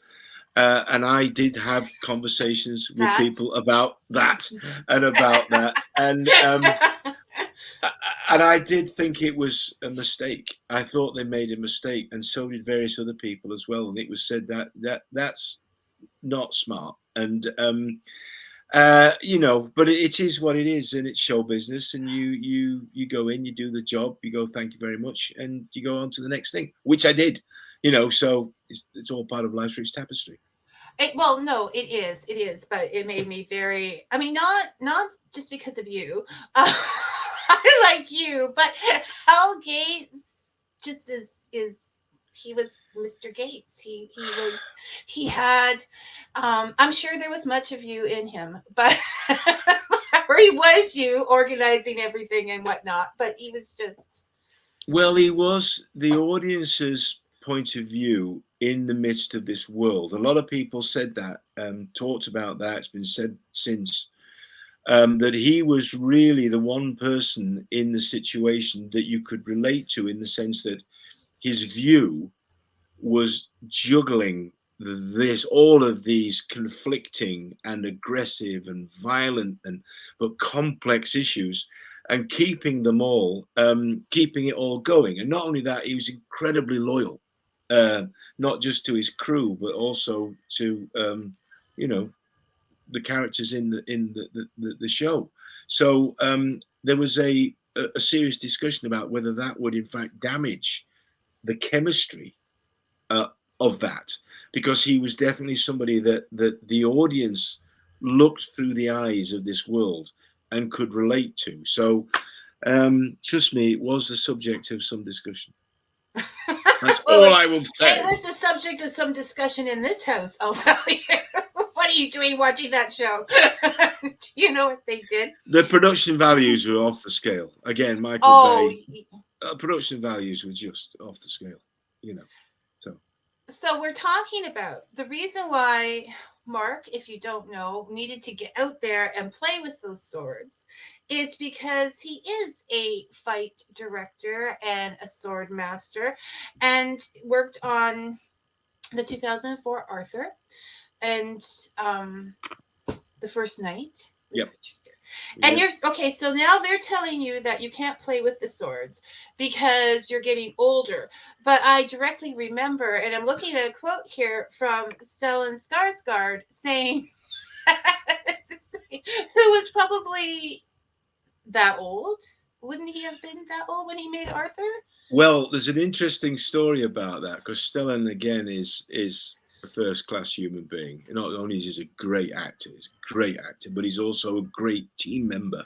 And I did have conversations with people about that and about that, and I did think it was a mistake. I thought they made a mistake, and so did various other people as well. And it was said that's not smart, and but it is what it is, and it's show business, and you go in, you do the job, you go, thank you very much, and you go on to the next thing, which I did, so it's all part of life's rich tapestry. No, it is, but it made me very, I mean, not just because of you, I like you, but Hal Gates just is he was Mr. Gates. He had, I'm sure there was much of you in him, but or he was you organizing everything and whatnot, but he was just. Well, he was the audience's point of view in the midst of this world. A lot of people said that, talked about that. It's been said since, that he was really the one person in the situation that you could relate to, in the sense that his view was juggling all of these conflicting and aggressive and violent but complex issues, and keeping them all, keeping it all going. And not only that, he was incredibly loyal, not just to his crew, but also to the characters in the show. So there was a serious discussion about whether that would in fact damage the chemistry of that, because he was definitely somebody that the audience looked through the eyes of this world and could relate to. So trust me, it was the subject of some discussion. That's all I will say. It was the subject of some discussion in this house, I'll tell you. What are you doing watching that show? Do you know what they did? The production values were off the scale. Again, Michael Bay. Production values were just off the scale, So we're talking about the reason why Mark, if you don't know, needed to get out there and play with those swords is because he is a fight director and a sword master, and worked on the 2004 Arthur and the First Knight. Yep. And you're okay. So now they're telling you that you can't play with the swords because you're getting older. But I directly remember, and I'm looking at a quote here from Stellan Skarsgård saying, who was probably that old. Wouldn't he have been that old when he made Arthur? Well, there's an interesting story about that, because Stellan again is a first-class human being. Not only is he a great actor, but he's also a great team member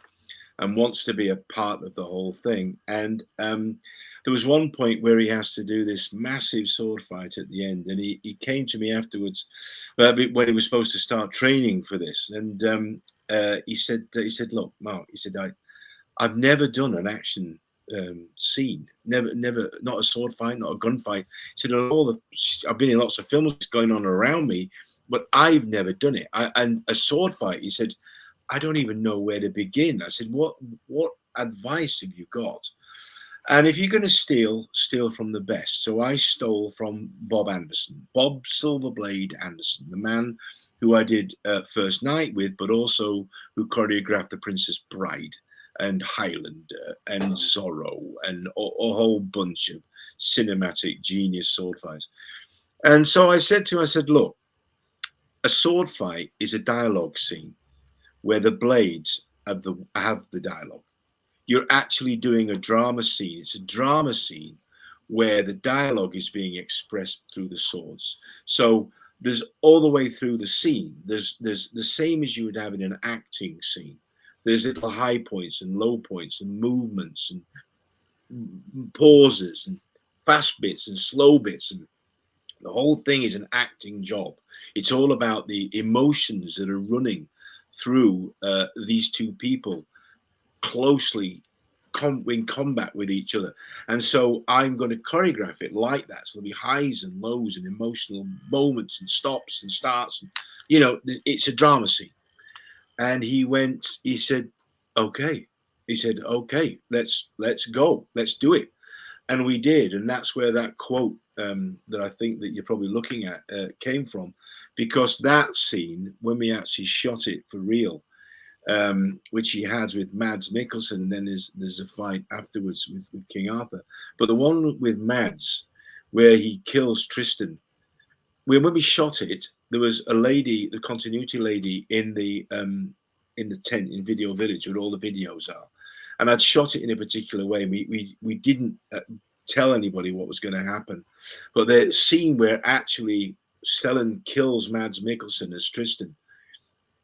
and wants to be a part of the whole thing. And there was one point where he has to do this massive sword fight at the end, and he came to me afterwards when he was supposed to start training for this, and he said, "Look, Mark," he said, "I've never done an action seen. Never, not a sword fight, not a gunfight. He said, I've been in lots of films going on around me, but I've never done it. And a sword fight, he said, I don't even know where to begin. I said, what advice have you got? And if you're going to steal from the best. So I stole from Bob Anderson, Bob Silverblade Anderson, the man who I did First Night with, but also who choreographed The Princess Bride and Highlander and Zorro and a whole bunch of cinematic genius sword fights. And so I said to him, I said, look, a sword fight is a dialogue scene where the blades have the dialogue. You're actually doing a drama scene. It's a drama scene where the dialogue is being expressed through the swords. So there's all the way through the scene. There's the same as you would have in an acting scene. There's little high points and low points and movements and pauses and fast bits and slow bits. And the whole thing is an acting job. It's all about the emotions that are running through these two people closely in combat with each other. And so I'm going to choreograph it like that. So there'll be highs and lows and emotional moments and stops and starts. And, it's a drama scene. And he said, okay. He said, okay, let's go. Let's do it. And we did. And that's where that quote that I think that you're probably looking at came from, because that scene, when we actually shot it for real, which he has with Mads Mikkelsen, and then there's a fight afterwards with King Arthur. But the one with Mads, where he kills Tristan, when we shot it, there was a lady, the continuity lady, in the tent in Video Village, where all the videos are, and I'd shot it in a particular way. We didn't tell anybody what was going to happen, but the scene where actually Stellan kills Mads Mikkelsen as Tristan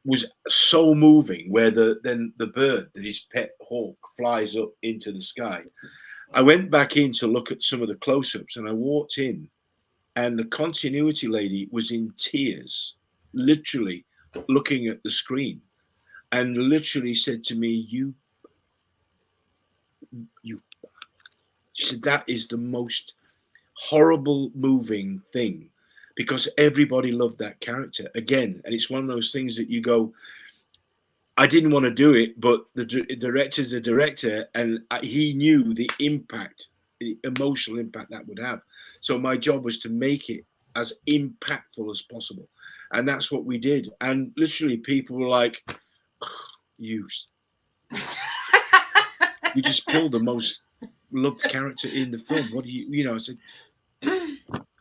was so moving, where then the bird, that his pet hawk, flies up into the sky. I went back in to look at some of the close-ups, and I walked in, and the continuity lady was in tears, literally looking at the screen, and literally said to me, you she said, that is the most horrible moving thing, because everybody loved that character again. And it's one of those things that you go, I didn't want to do it, but the director's the director, and he knew the impact, the emotional impact that would have. So my job was to make it as impactful as possible. And that's what we did. And literally people were like, you just killed the most loved character in the film. What do I said,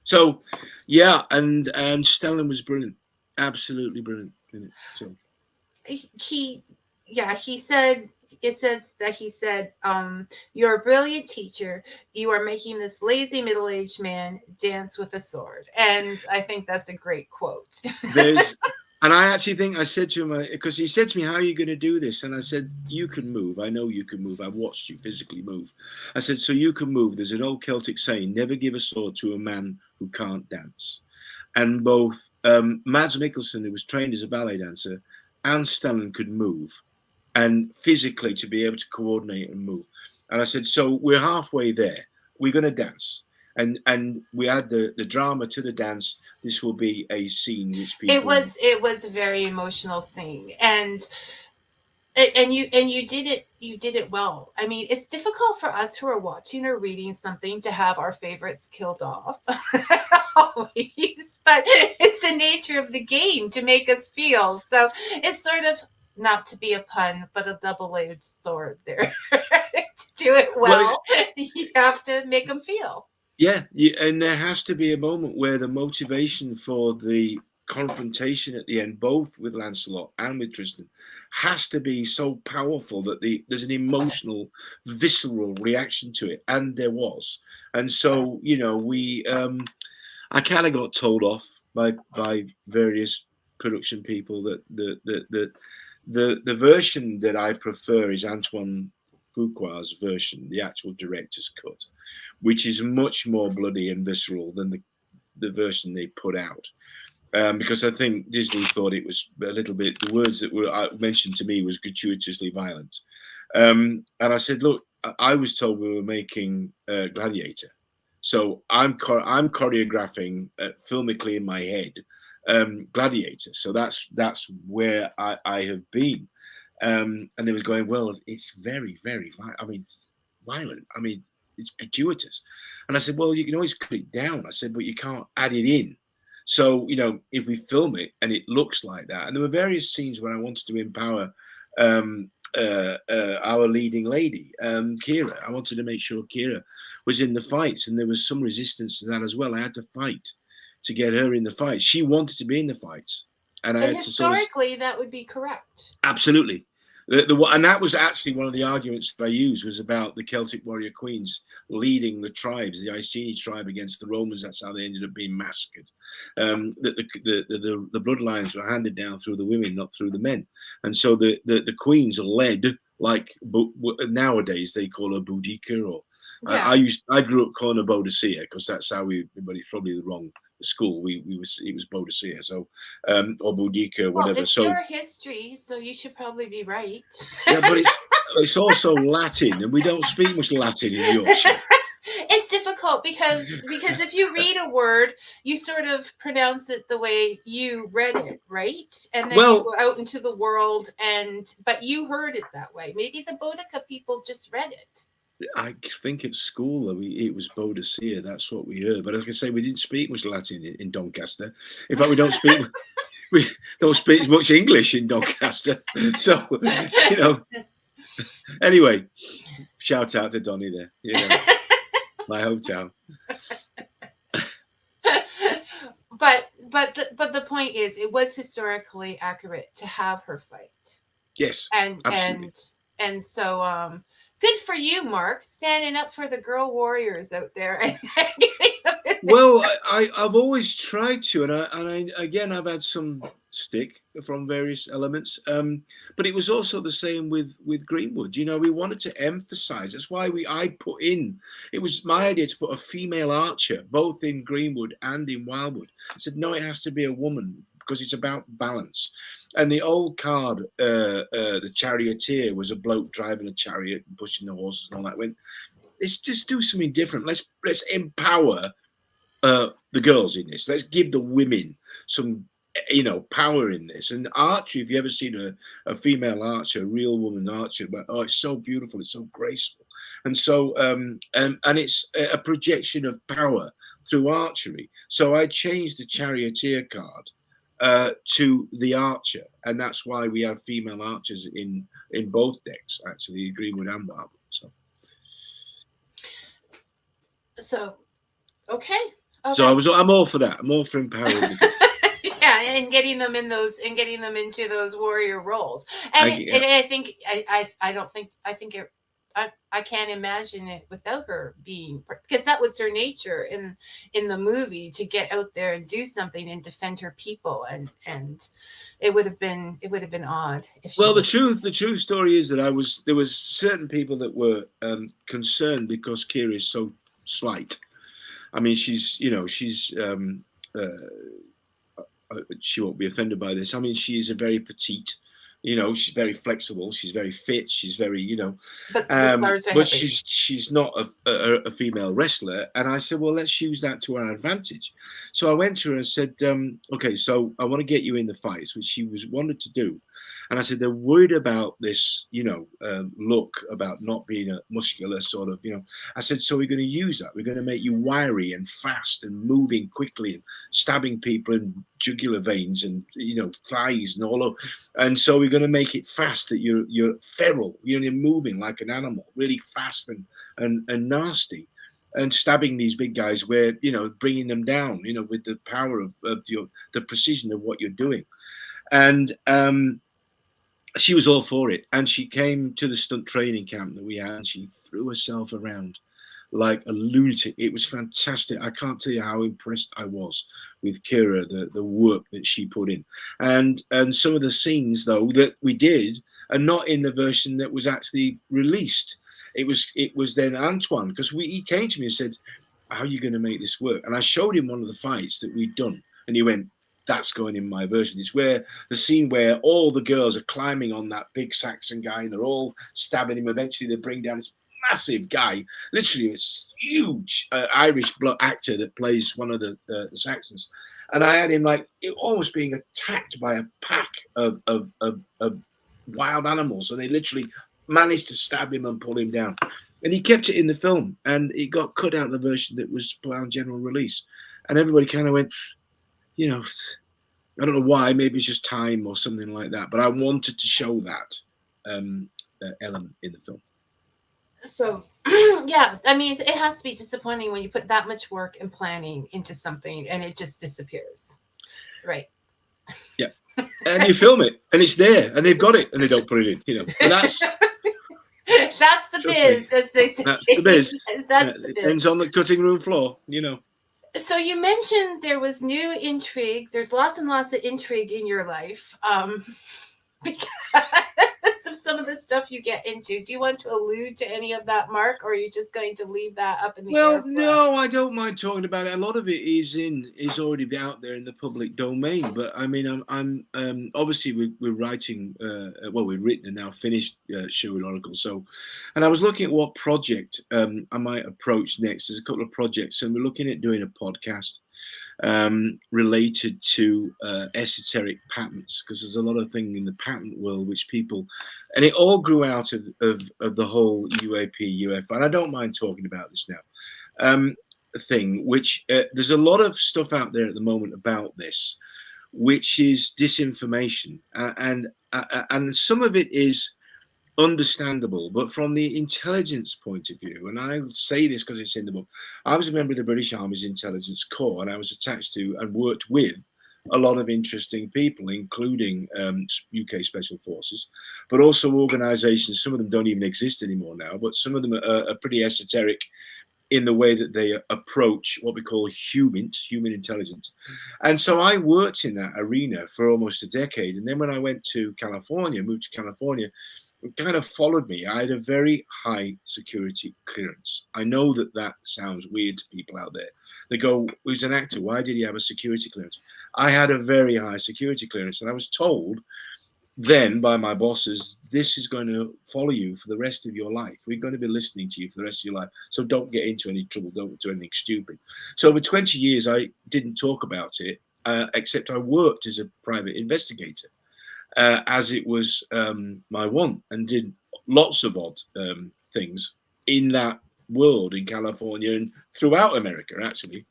so yeah, and Stellan was brilliant, absolutely brilliant in it. So he said, it says that he said, you're a brilliant teacher. You are making this lazy middle-aged man dance with a sword. And I think that's a great quote. And I actually think I said to him, because he said to me, how are you going to do this? And I said, you can move. I know you can move. I've watched you physically move. I said, so you can move. There's an old Celtic saying, never give a sword to a man who can't dance. And both Mads Mikkelsen, who was trained as a ballet dancer, and Stellan could move, and physically to be able to coordinate and move. And I said, so we're halfway there. We're going to dance. And we add the drama to the dance. This will be a scene which people. It was a very emotional scene, and you did it well. I mean, it's difficult for us who are watching or reading something to have our favorites killed off always, but it's the nature of the game to make us feel. So it's sort of, not to be a pun, but a double-edged sword there. To do it well, you have to make them feel. Yeah, and there has to be a moment where the motivation for the confrontation at the end, both with Lancelot and with Tristan, has to be so powerful that there's an emotional, visceral reaction to it, and there was. And so, we, I kind of got told off by various production people that the version that I prefer is Antoine Fuqua's version, the actual director's cut, which is much more bloody and visceral than the version they put out. Because I think Disney thought it was a little bit, the words that were mentioned to me was gratuitously violent. And I said, look, I was told we were making Gladiator, so I'm choreographing filmically in my head Gladiator. So that's where I have been, and they was going, well, it's very very violent. I mean, it's gratuitous, and I said, well, you can always cut it down. I said, but you can't add it in. So if we film it and it looks like that, and there were various scenes where I wanted to empower our leading lady, Kira. I wanted to make sure Kira was in the fights, and there was some resistance to that as well. I had to fight to get her in the fights. She wanted to be in the fights, and I had historically, that would be correct. Absolutely. And that was actually one of the arguments that I used, was about the Celtic warrior queens leading the tribes, the Iceni tribe, against the Romans. That's how they ended up being massacred. That the bloodlines were handed down through the women, not through the men. And so the queens are led like nowadays they call her Boudica, or yeah. I grew up calling her Boadicea because that's how but it's probably the wrong school. It was Boadicea, so or Boudica, or whatever. It's your history, so you should probably be right. Yeah, but it's also Latin, and we don't speak much Latin in Yorkshire. It's difficult because if you read a word, you sort of pronounce it the way you read it, right? And then you go out into the world, but you heard it that way. Maybe the Boudica people just read it. I think at school, though, it was Boadicea. That's what we heard. But like I say, we didn't speak much Latin in Doncaster. In fact, we don't speak much English in Doncaster. So, Anyway, shout out to Donny there. My hometown. But the point is, it was historically accurate to have her fight. Yes, absolutely. And so good for you, Mark, standing up for the girl warriors out there and getting them in there. Well, I've always tried to, and I've had some stick from various elements, but it was also the same with Greenwood. We wanted to emphasize. That's why I put in. It was my idea to put a female archer both in Greenwood and in Wildwood. I said no, it has to be a woman because it's about balance. And the old card, the charioteer, was a bloke driving a chariot and pushing the horses and all that. Went, let's just do something different. Let's empower the girls in this. Let's give the women some, power in this. And archery, if you ever seen a female archer, a real woman archer, it's so beautiful, it's so graceful. And so, and it's a projection of power through archery. So I changed the charioteer card to the archer, and that's why we have female archers in both decks, actually, Greenwood and Wildwood. So okay. So I'm all for that. I'm all for empowering the girls. Yeah, and getting them into those warrior roles. And I think I can't imagine it without her being, because that was her nature in the movie, to get out there and do something and defend her people, and it would have been odd if she the true story is that there was certain people that were concerned because Kira is so slight. I mean, she's she won't be offended by this. I mean, she is a very petite. She's very flexible. She's very fit. She's very, but she's not a female wrestler. And I said, well, let's use that to our advantage. So I went to her and said, okay, so I want to get you in the fights, which she wanted to do. And I said, they're worried about this, look about not being a muscular sort of, I said, so we're going to use that. We're going to make you wiry and fast and moving quickly and stabbing people in jugular veins and, thighs and all over. And so we're going to make it fast, that you're feral, you're moving like an animal, really fast and nasty. And stabbing these big guys where, bringing them down, with the power of the precision of what you're doing. And, she was all for it, and she came to the stunt training camp that we had, and she threw herself around like a lunatic. It was fantastic. I can't tell you how impressed I was with Kira, the work that she put in. And some of the scenes, though, that we did are not in the version that was actually released. It was then Antoine, because he came to me and said, how are you going to make this work? And I showed him one of the fights that we'd done, and he went, that's going in my version. It's where the scene where all the girls are climbing on that big Saxon guy and they're all stabbing him. Eventually they bring down this massive guy, literally, it's huge Irish actor that plays one of the Saxons, and I had him like almost being attacked by a pack of wild animals, and they literally managed to stab him and pull him down. And he kept it in the film, and it got cut out of the version that was put on general release, and everybody kind of went, you know, I don't know why, maybe it's just time or something like that, but I wanted to show that element in the film. So, yeah, I mean, it has to be disappointing when you put that much work and planning into something and it just disappears. Right. Yeah. And you film it and it's there and they've got it and they don't put it in, you know. And that's the biz, as they say. That's the biz. That's the biz. Ends on the cutting room floor, you know. So you mentioned there was new intrigue. There's lots and lots of intrigue in your life. Because of some of the stuff you get into. Do you want to allude to any of that, Mark, or are you just going to leave that up in the air? Well, no, I don't mind talking about it. A lot of it is already out there in the public domain. But I mean, I'm obviously we're writing. We've written and now finished Sherwood Oracle. So, and I was looking at what project I might approach next. There's a couple of projects, and we're looking at doing a podcast related to esoteric patents, because there's a lot of things in the patent world which people, and it all grew out of the whole UAP UFO, and I don't mind talking about this now, thing which there's a lot of stuff out there at the moment about this which is disinformation, and some of it is understandable, but from the intelligence point of view, and I say this because it's in the book, I was a member of the British Army's Intelligence Corps, and I was attached to and worked with a lot of interesting people, including UK Special Forces, but also organizations. Some of them don't even exist anymore now, but some of them are pretty esoteric in the way that they approach what we call HumInt, human intelligence. And so I worked in that arena for almost a decade, and then when I went to California, moved to California, it kind of followed me. I had a very high security clearance. I know that sounds weird to people out there. They go, who's an actor? Why did he have a security clearance? I had a very high security clearance, and I was told then by my bosses, this is going to follow you for the rest of your life. We're going to be listening to you for the rest of your life. So don't get into any trouble. Don't do anything stupid. So over 20 years, I didn't talk about it, except I worked as a private investigator. As it was my want, and did lots of odd things in that world in California and throughout America, actually.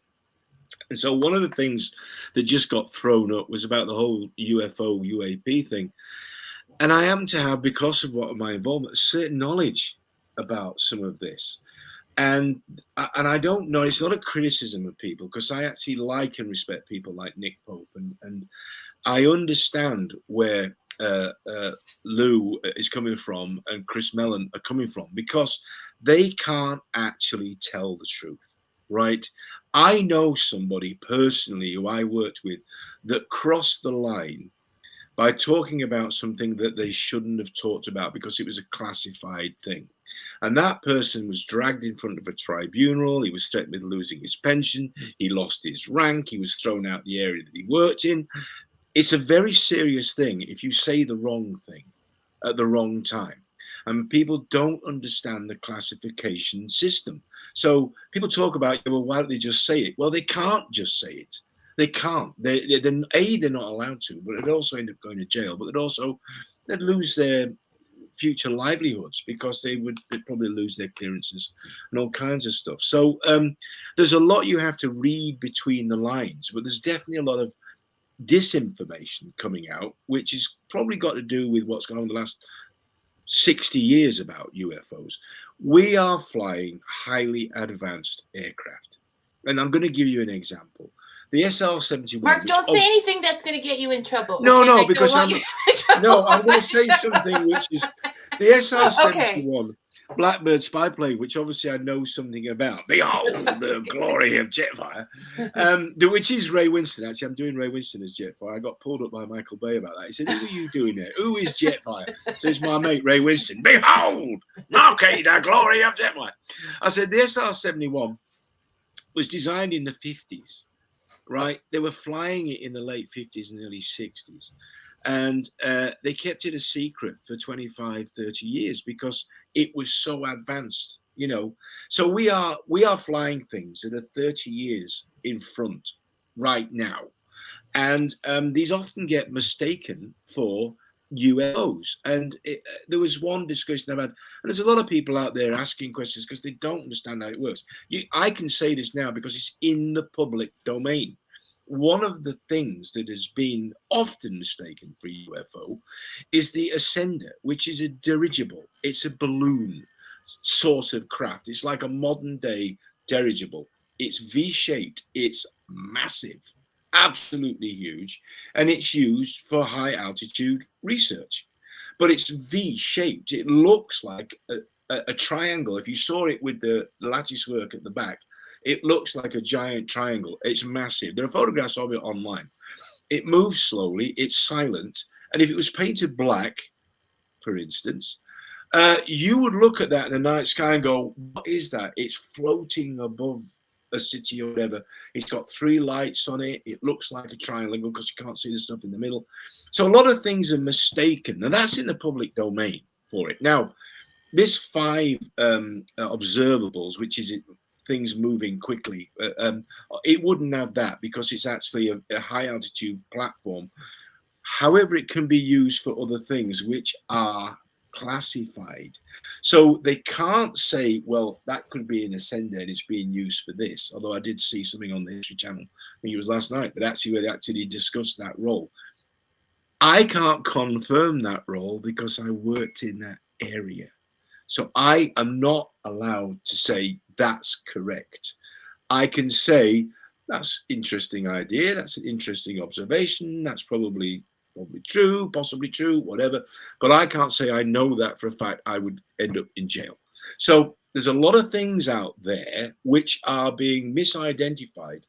And so one of the things that just got thrown up was about the whole UFO UAP thing. And I happen to have, because of what my involvement, certain knowledge about some of this. And I don't know, it's not a criticism of people, because I actually like and respect people like Nick Pope, and I understand where Lou is coming from and Chris Mellon are coming from, because they can't actually tell the truth, right? I know somebody personally who I worked with that crossed the line by talking about something that they shouldn't have talked about because it was a classified thing. And that person was dragged in front of a tribunal. He was threatened with losing his pension. He lost his rank. He was thrown out the area that he worked in. It's a very serious thing if you say the wrong thing at the wrong time. And people don't understand the classification system. So people talk about, well, why don't they just say it? Well, they can't just say it. They can't. They're not allowed to, but they'd also end up going to jail. But they'd lose their future livelihoods, because they'd probably lose their clearances and all kinds of stuff. So there's a lot you have to read between the lines, but there's definitely a lot of disinformation coming out, which has probably got to do with what's gone on the last 60 years about UFOs. We are flying highly advanced aircraft. And I'm going to give you an example. The SR-71. Mark, don't say anything that's going to get you in trouble. No, okay? no, because I'm going to say something which is the SR-71 Blackbird spy plane, which obviously I know something about. Behold the glory of Jetfire, which is Ray Winston. Actually, I'm doing Ray Winston as Jetfire. I got pulled up by Michael Bay about that. He said, "Who are you doing there? Who is Jetfire?" So it's my mate Ray Winston. Behold, marquee the glory of Jetfire. I said the SR-71 was designed in the 50s. Right, they were flying it in the late 50s and early 60s, and they kept it a secret for 25, 30 years because it was so advanced. you know. So we are flying things that are 30 years in front right now, and these often get mistaken for UFOs. And there was one discussion I've had, and there's a lot of people out there asking questions because they don't understand how it works. I can say this now because it's in the public domain. One of the things that has been often mistaken for UFO is the Ascender, which is a dirigible. It's a balloon sort of craft. It's like a modern day dirigible. It's V-shaped. It's massive, absolutely huge, and it's used for high altitude research. But it's V-shaped. It looks like a triangle. If you saw it with the lattice work at the back, it looks like a giant triangle. It's massive. There are photographs of it online. It moves slowly. It's silent. And if it was painted black, for instance, you would look at that in the night sky and go, what is that? It's floating above a city or whatever. It's got 3 lights on it. It looks like a triangle because you can't see the stuff in the middle. So a lot of things are mistaken. And that's in the public domain for it. Now, this 5 observables, which is things moving quickly, it wouldn't have that because it's actually a high altitude platform. However, it can be used for other things which are classified. So they can't say, well, that could be an Ascender and it's being used for this. Although I did see something on the History Channel, I think it was last night, that actually where they actually discussed that role. I can't confirm that role because I worked in that area. So I am not allowed to say that's correct. I can say that's interesting idea, that's an interesting observation, that's probably true, possibly true, whatever. But I can't say I know that for a fact. I would end up in jail. So there's a lot of things out there which are being misidentified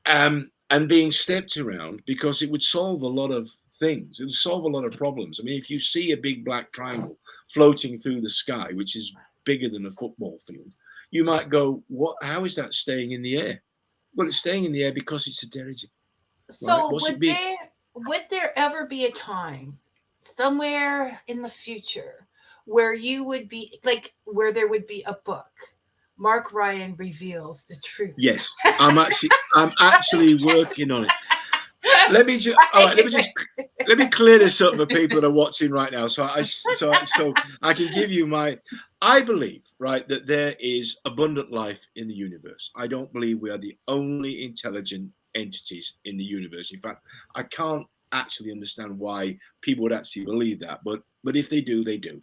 and being stepped around because it would solve a lot of things. It would solve a lot of problems. I mean, if you see a big black triangle floating through the sky, which is bigger than a football field, you might go, "What? How is that staying in the air?" Well, it's staying in the air because it's a dirigible. So right? Would there ever be a time somewhere in the future where you would be like where there would be a book? Mark Ryan reveals the truth. Yes, I'm actually working on it. Let me clear this up for people that are watching right now. So I can give you I believe, right, that there is abundant life in the universe. I don't believe we are the only intelligent entities in the universe. In fact, I can't actually understand why people would actually believe that, but if they do, they do.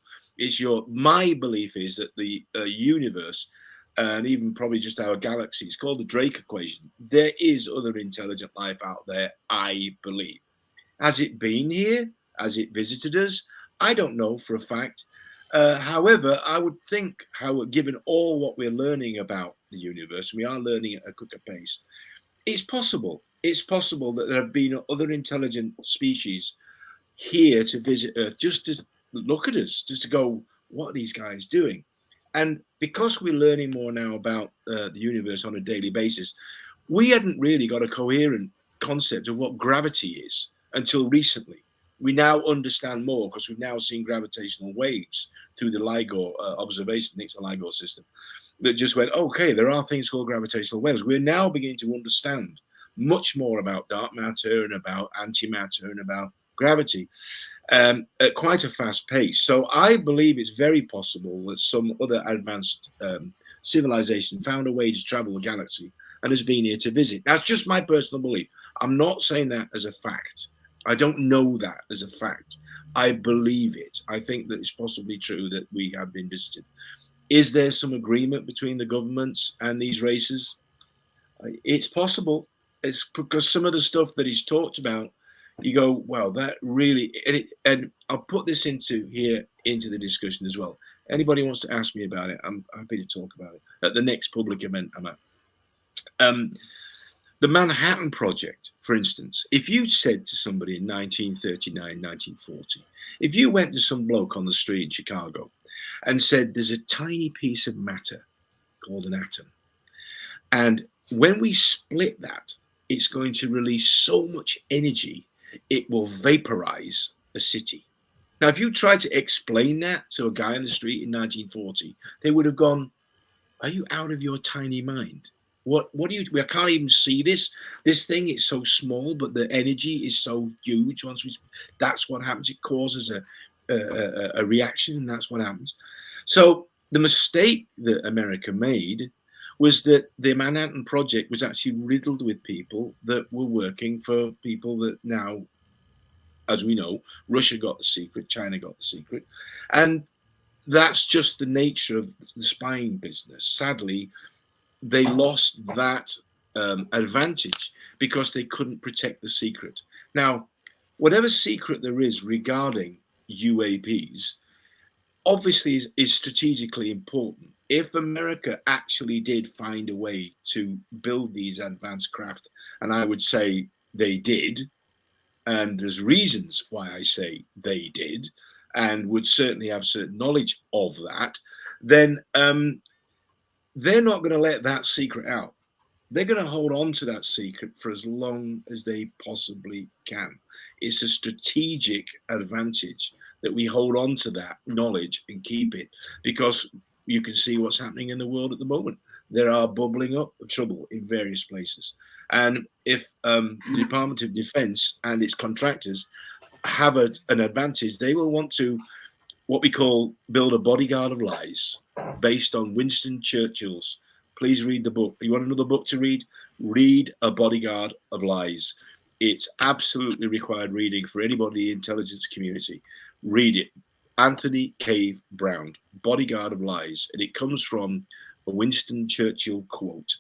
My belief is that the universe, and even probably just our galaxy, it's called the Drake equation. There is other intelligent life out there, I believe. Has it been here? Has it visited us? I don't know for a fact. However, I would think, given all what we're learning about the universe, we are learning at a quicker pace, it's possible. It's possible that there have been other intelligent species here to visit Earth, just to look at us, just to go, what are these guys doing? And because we're learning more now about the universe on a daily basis, we hadn't really got a coherent concept of what gravity is until recently. We now understand more because we've now seen gravitational waves through the LIGO observation, I think it's the LIGO system, that just went, okay, there are things called gravitational waves. We're now beginning to understand much more about dark matter and about antimatter and about gravity at quite a fast pace. So I believe it's very possible that some other advanced civilization found a way to travel the galaxy and has been here to visit. That's just my personal belief. I'm not saying that as a fact. I don't know that as a fact. I believe it. I think that it's possibly true that we have been visited. Is there some agreement between the governments and these races? It's possible. It's because some of the stuff that he's talked about, you go, well, that really, and I'll put this into the discussion as well. Anybody wants to ask me about it, I'm happy to talk about it at the next public event I'm at. The Manhattan Project, for instance, if you said to somebody in 1939, 1940, if you went to some bloke on the street in Chicago and said, there's a tiny piece of matter called an atom, and when we split that, it's going to release so much energy, it will vaporize a city. Now, if you tried to explain that to a guy in the street in 1940, they would have gone, "Are you out of your tiny mind? What do you? I can't even see this thing. It's so small, but the energy is so huge. That's what happens. It causes a reaction, and that's what happens." So the mistake that America made was that the Manhattan Project was actually riddled with people that were working for people that now, as we know, Russia got the secret, China got the secret, and that's just the nature of the spying business. Sadly, they lost that advantage because they couldn't protect the secret. Now, whatever secret there is regarding UAPs, obviously is strategically important. If America actually did find a way to build these advanced craft, and I would say they did, and there's reasons why I say they did, and would certainly have certain knowledge of that, then they're not going to let that secret out. They're going to hold on to that secret for as long as they possibly can. It's a strategic advantage that we hold on to that knowledge and keep it, because you can see what's happening in the world at the moment. There are bubbling up of trouble in various places. And if the Department of Defense and its contractors have an advantage, they will want to, what we call, build a bodyguard of lies based on Winston Churchill's. Please read the book. You want another book to read? Read A Bodyguard of Lies. It's absolutely required reading for anybody in the intelligence community. Read it. Anthony Cave Brown, Bodyguard of Lies. And it comes from a Winston Churchill quote,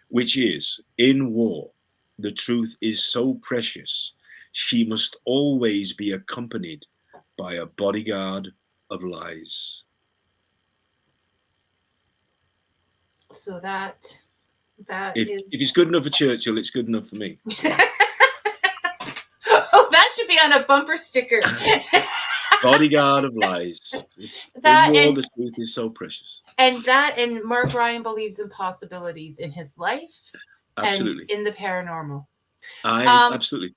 which is, "In war, the truth is so precious, she must always be accompanied by a bodyguard of lies." So that If it's good enough for Churchill, it's good enough for me. Oh, that should be on a bumper sticker. Bodyguard of lies. That, in war, and the truth is so precious. and Mark Ryan believes in possibilities in his life Absolutely. and in the paranormal. Absolutely.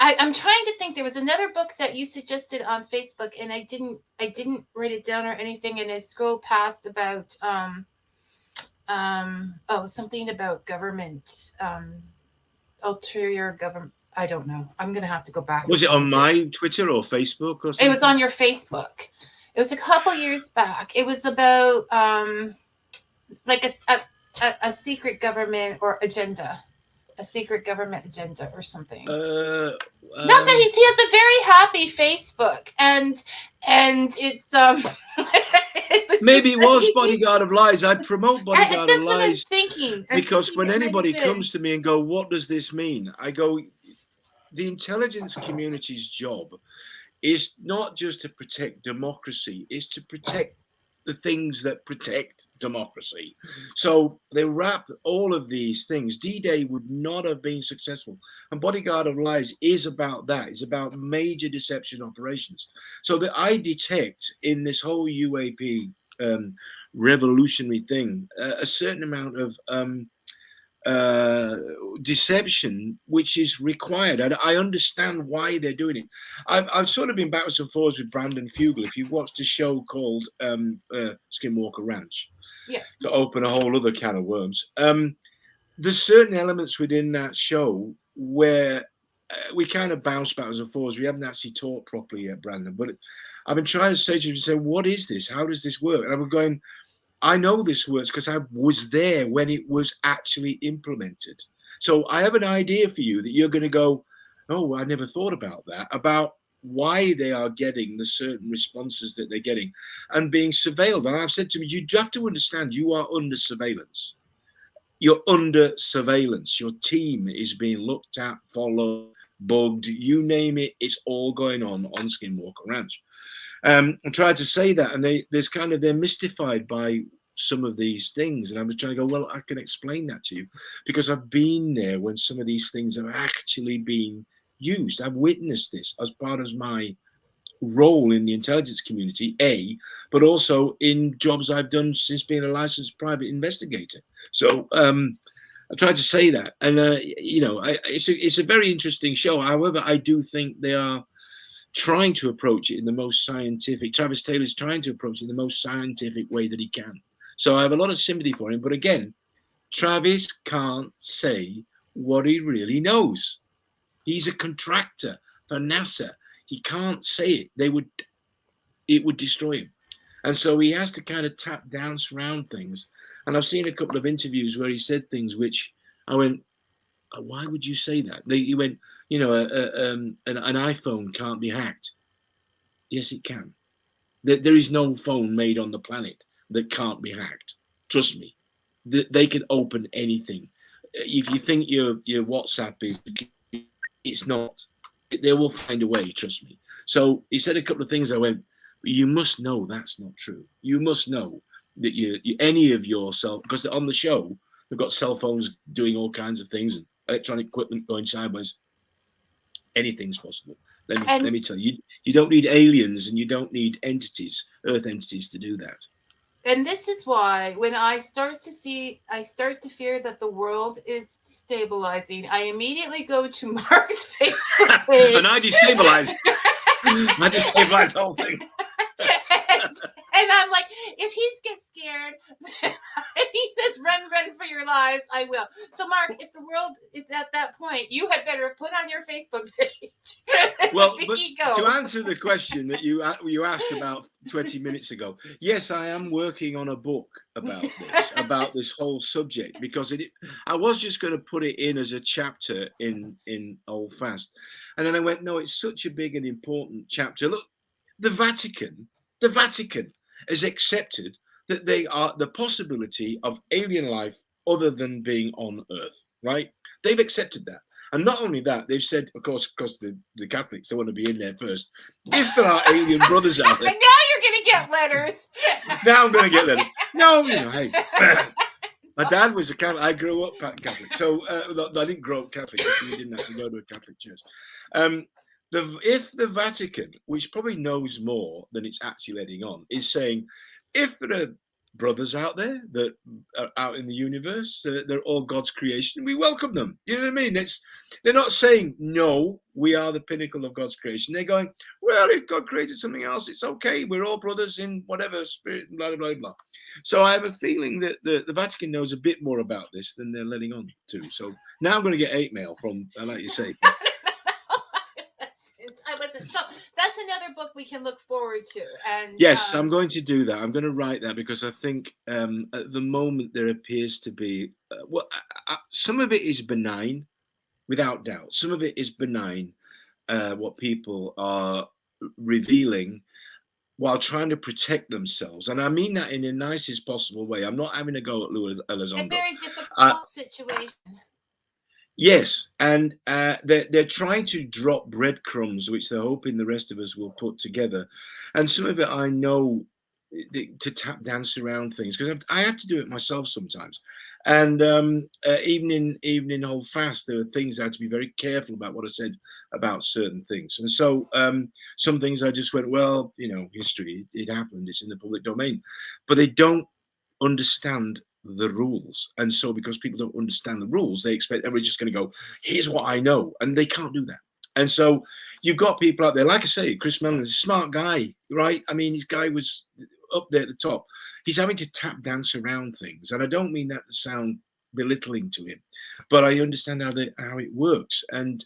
I'm trying to think. There was another book that you suggested on Facebook, and I didn't write it down or anything, and I scrolled past about something about government, ulterior government. I don't know. I'm gonna have to go back. Was it on my Twitter or Facebook or something? It was on your Facebook. It was a couple years back. It was about like a secret government or agenda. A secret government agenda or something. Not that he has a very happy Facebook, and it's maybe it was Bodyguard of Lies. I promote Bodyguard of Lies. That's what I'm thinking. Because when anybody comes to me and go, "What does this mean?" I go, the intelligence community's job is not just to protect democracy, it's to protect the things that protect democracy. So they wrap all of these things. D-Day would not have been successful. And Bodyguard of Lies is about that. It's about major deception operations. So that I detect in this whole UAP revolutionary thing a certain amount of deception which is required. I understand why they're doing it. I've sort of been backwards and forwards with Brandon Fugel. If you've watched a show called Skinwalker Ranch, to open a whole other can of worms, there's certain elements within that show where we kind of bounce backwards and forwards. We haven't actually talked properly yet, Brandon, but I've been trying to say to you, what is this? How does this work? And I'm going, I know this works because I was there when it was actually implemented. So I have an idea for you that you're going to go, "Oh, I never thought about that," about why they are getting the certain responses that they're getting and being surveilled. And I've said to you, you have to understand you are under surveillance. You're under surveillance. Your team is being looked at, followed, bugged, you name it. It's all going on Skinwalker Ranch. I tried to say that, and they're mystified by some of these things, and I'm trying to go, well, I can explain that to you because I've been there when some of these things have actually been used. I've witnessed this as part of my role in the intelligence community, but also in jobs I've done since being a licensed private investigator. So I tried to say that, and it's a very interesting show. However, I do think they are trying to approach it in the most scientific. Travis Taylor's trying to approach it in the most scientific way that he can. So I have a lot of sympathy for him. But again, Travis can't say what he really knows. He's a contractor for NASA. He can't say it. It would destroy him. And so he has to kind of tap dance around things. And I've seen a couple of interviews where he said things which I went, why would you say that? He went, you know, an iPhone can't be hacked. Yes, it can. There is no phone made on the planet that can't be hacked. Trust me. They can open anything. If you think your WhatsApp is, it's not. They will find a way, trust me. So he said a couple of things. I went, you must know that's not true. You must know that any of your because on the show, we've got cell phones doing all kinds of things and electronic equipment going sideways. Anything's possible. Let me tell you, you don't need aliens and you don't need Earth entities to do that. And this is why when I start to fear that the world is destabilizing, I immediately go to Mark's Facebook page. And I destabilize. I destabilize the whole thing. And I'm like, if he gets scared, if he says run for your lives, I will. So Mark, if the world is at that point, you had better put on your Facebook page. Well, Vicky, but to answer the question that you asked about 20 minutes ago, yes, I am working on a book about this whole subject, because I was just going to put it in as a chapter in Old Fast, and then I went, no, it's such a big and important chapter. Look, the Vatican has accepted that they are the possibility of alien life other than being on Earth, right? They've accepted that. And not only that, they've said, of course, because the Catholics, they want to be in there first. If there are alien brothers out there. Now you're going to get letters. Now I'm going to get letters. No, hey. My dad was a Catholic. I grew up Catholic. So I didn't grow up Catholic. We didn't actually go to a Catholic church. If the Vatican, which probably knows more than it's actually letting on, is saying, if there are brothers out there that are out in the universe, they're all God's creation, we welcome them. You know what I mean? They're not saying, no, we are the pinnacle of God's creation. They're going, well, if God created something else, it's okay. We're all brothers in whatever spirit, blah, blah, blah, blah. So I have a feeling that the Vatican knows a bit more about this than they're letting on to. So now I'm going to get hate mail from, like you say. So that's another book we can look forward to. And yes, I'm going to do that. I'm going to write that, because I think at the moment there appears to be some of it is benign, without doubt. Some of it is benign, what people are revealing while trying to protect themselves, and I mean that in the nicest possible way. I'm not having a go at Louis Elizondo. A very difficult situation. Yes, and they're trying to drop breadcrumbs, which they're hoping the rest of us will put together. And some of it I know to tap dance around things, because I have to do it myself sometimes. And even in Hold Fast, there were things I had to be very careful about what I said about certain things. And so some things I just went, well, history, it happened, it's in the public domain. But they don't understand the rules, and so because people don't understand the rules, they expect everybody's just going to go, here's what I know, and they can't do that. And so you've got people out there, like I say, Chris Mellon is a smart guy, right? I mean, this guy was up there at the top. He's having to tap dance around things, and I don't mean that to sound belittling to him, but I understand how it works. And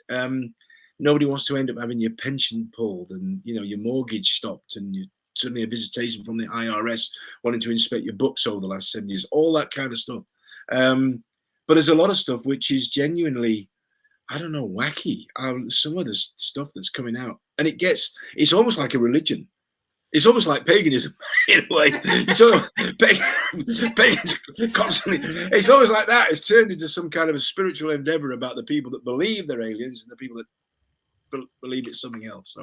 nobody wants to end up having your pension pulled and your mortgage stopped, and suddenly a visitation from the IRS wanting to inspect your books over the last 7 years, all that kind of stuff. But there's a lot of stuff which is genuinely, I don't know, wacky. Some of the stuff that's coming out, and it's almost like a religion. It's almost like paganism in a way. Pagans constantly. It's always like that. It's turned into some kind of a spiritual endeavor about the people that believe they're aliens and the people that believe it's something else.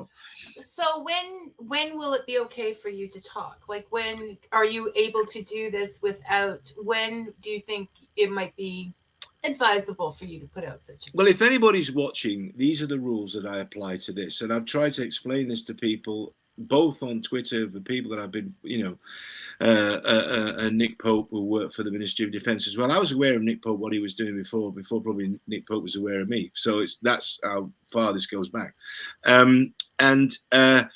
So when will it be okay for you to talk? Like, when are you able to do this when do you think it might be advisable for you to put out such a Well, if anybody's watching, these are the rules that I apply to this, and I've tried to explain this to people both on Twitter, the people that I've been, Nick Pope, who worked for the Ministry of Defence as well. I was aware of Nick Pope, what he was doing before probably Nick Pope was aware of me. So that's how far this goes back. The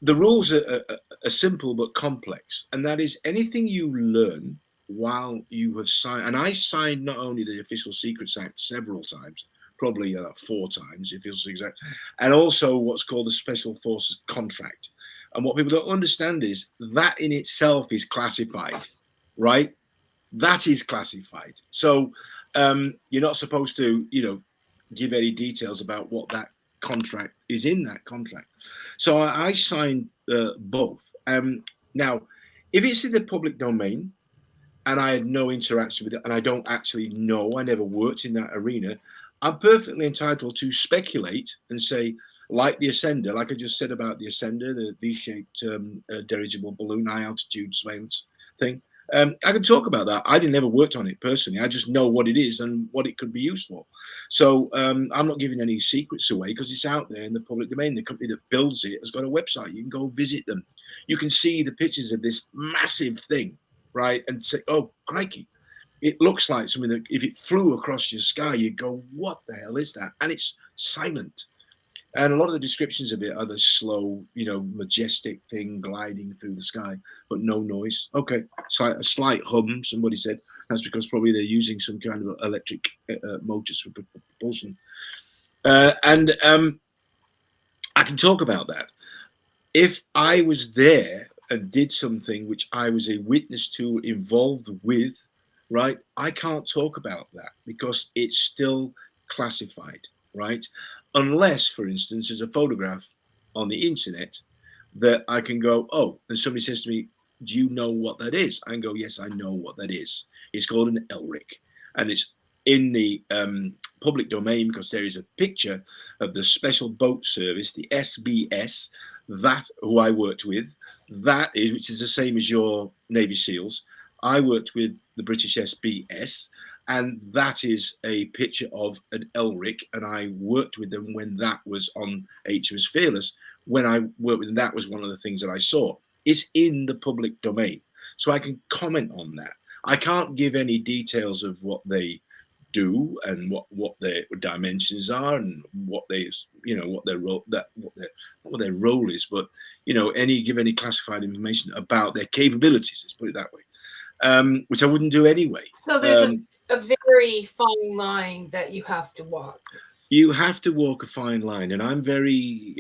rules are simple but complex, and that is anything you learn while you have signed. And I signed not only the Official Secrets Act several times, probably 4 times, if it's exact, and also what's called a Special Forces contract. And what people don't understand is that in itself is classified, right? That is classified. So you're not supposed to, give any details about what that contract is in that contract. So I signed both. Now, if it's in the public domain and I had no interaction with it, and I don't actually know, I never worked in that arena, I'm perfectly entitled to speculate and say, like the Ascender, like I just said about the Ascender, the V-shaped dirigible balloon, high altitude surveillance thing. I can talk about that. I never worked on it personally. I just know what it is and what it could be used for. So I'm not giving any secrets away because it's out there in the public domain. The company that builds it has got a website. You can go visit them. You can see the pictures of this massive thing, right? And say, oh, crikey. It looks like something that if it flew across your sky, you'd go, what the hell is that? And it's silent. And a lot of the descriptions of it are the slow, majestic thing gliding through the sky, but no noise. Okay, so a slight hum, somebody said. That's because probably they're using some kind of electric motors for propulsion. And I can talk about that. If I was there and did something which I was a witness to, involved with, right, I can't talk about that because it's still classified, right? Unless, for instance, there's a photograph on the internet that I can go, oh, and somebody says to me, do you know what that is? I can go, yes, I know what that is. It's called an LRIC, and it's in the public domain because there is a picture of the Special Boat Service, the SBS, that who I worked with, that is, which is the same as your Navy SEALs. I worked with the British SBS, and that is a picture of an LRIC, and I worked with them when that was on HMS Fearless. When I worked with them, that was one of the things that I saw. It's in the public domain, so I can comment on that. I can't give any details of what they do and what their dimensions are and what they, what their role what their role is, but give any classified information about their capabilities. Let's put it that way. Which I wouldn't do anyway. So there's a very fine line that you have to walk. You have to walk a fine line, and I'm very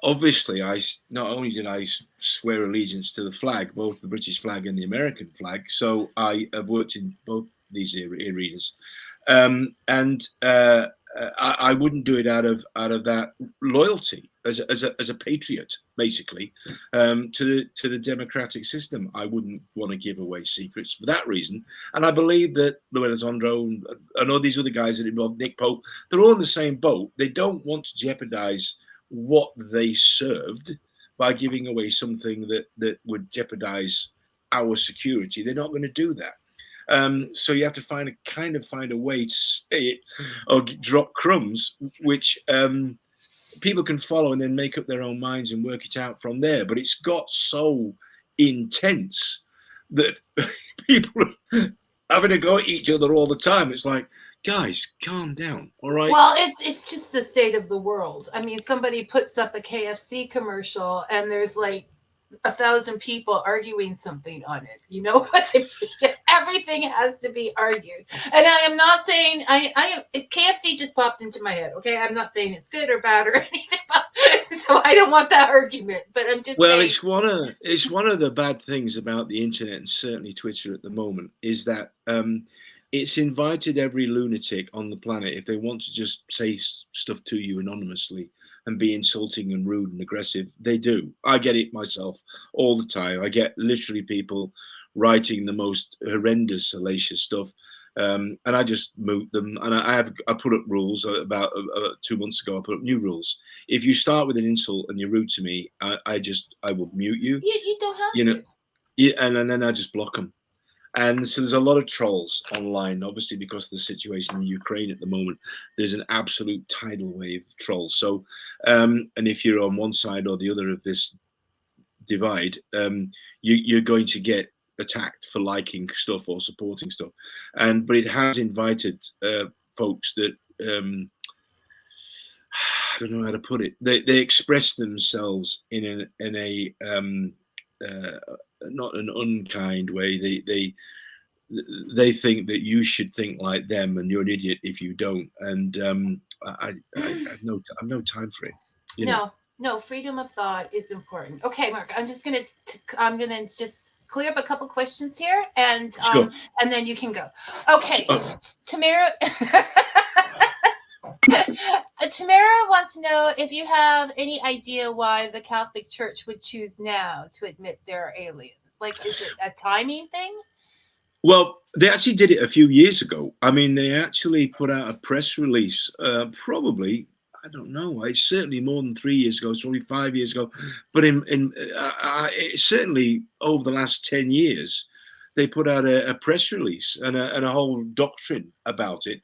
obviously. I not only did I swear allegiance to the flag, both the British flag and the American flag, so I have worked in both these arenas, and I wouldn't do it out of that loyalty as a patriot, basically, to the democratic system. I wouldn't want to give away secrets for that reason. And I believe that Luis Elizondo and all these other guys that involved, Nick Pope, they're all in the same boat. They don't want to jeopardize what they served by giving away something that would jeopardize our security. They're not going to do that. So you have to find a way to say it or drop crumbs, which people can follow and then make up their own minds and work it out from there. But it's got so intense that people are having a go at each other all the time. It's like, guys, calm down, all right? Well, it's just the state of the world. I mean, somebody puts up a KFC commercial and there's like 1,000 people arguing something on it. You know what I mean? Everything has to be argued. And I am not saying KFC just popped into my head. Okay, I'm not saying it's good or bad or anything. So I don't want that argument. But I'm just saying. It's one of the bad things about the internet and certainly Twitter at the moment is that it's invited every lunatic on the planet, if they want to just say stuff to you anonymously and be insulting and rude and aggressive, they do. I get it myself all the time. I get literally people writing the most horrendous, salacious stuff, and I just mute them. And I put up rules about 2 months ago. I put up new rules. If you start with an insult and you're rude to me, I will mute you. You don't have to. Yeah, and then I just block them. And so there's a lot of trolls online, obviously, because of the situation in Ukraine at the moment. There's an absolute tidal wave of trolls. So, and if you're on one side or the other of this divide, you're going to get attacked for liking stuff or supporting stuff. But it has invited folks that I don't know how to put it. They express themselves in a not an unkind way. They think that you should think like them, and you're an idiot if you don't. And I have no time for it. No, freedom of thought is important. Okay, Mark, I'm gonna just clear up a couple questions here, and Sure. and then you can go. Okay, Tamara. Tamara wants to know if you have any idea why the Catholic Church would choose now to admit there are aliens. Like, is it a timing thing? Well, they actually did it a few years ago. I mean, they actually put out a press release, probably, I don't know, it's certainly more than 3 years ago, it's probably 5 years ago. But certainly over the last 10 years, they put out a press release and a whole doctrine about it.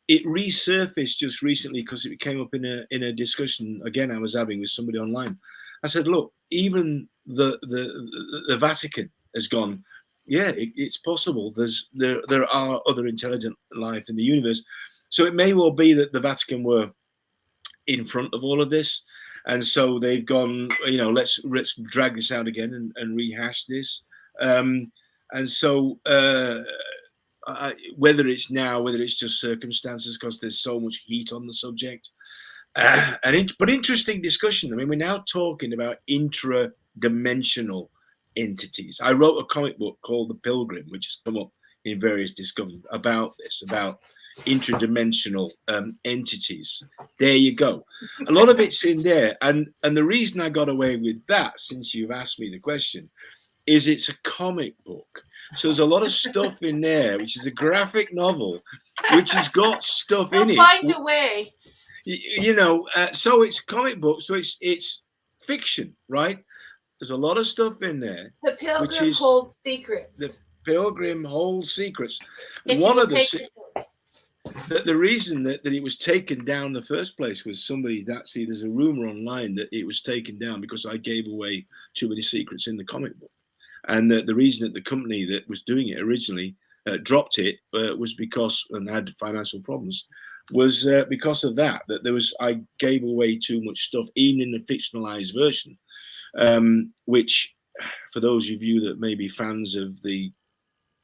It resurfaced just recently because it came up in a discussion again I was having with somebody online. I said, look, even the Vatican has gone, yeah, it's possible. There are other intelligent life in the universe. So it may well be that the Vatican were in front of all of this, and so they've gone, let's drag this out again and rehash this. And so whether it's now, whether it's just circumstances, because there's so much heat on the subject, but interesting discussion. I mean, we're now talking about intra-dimensional entities. I wrote a comic book called The Pilgrim, which has come up in various discussions about this, about intra-dimensional entities. There you go. A lot of it's in there, and the reason I got away with that, since you've asked me the question, is it's a comic book. So there's a lot of stuff in there, which is a graphic novel, which has got stuff in it. Find a way. So it's a comic book, so it's fiction, right? There's a lot of stuff in there. The Pilgrim holds secrets. The Pilgrim holds secrets. One of the reason that it was taken down in the first place was there's a rumor online that it was taken down because I gave away too many secrets in the comic book. And the reason that the company that was doing it originally dropped it was because, and had financial problems, was because of that I gave away too much stuff, even in the fictionalized version, which, for those of you that may be fans of the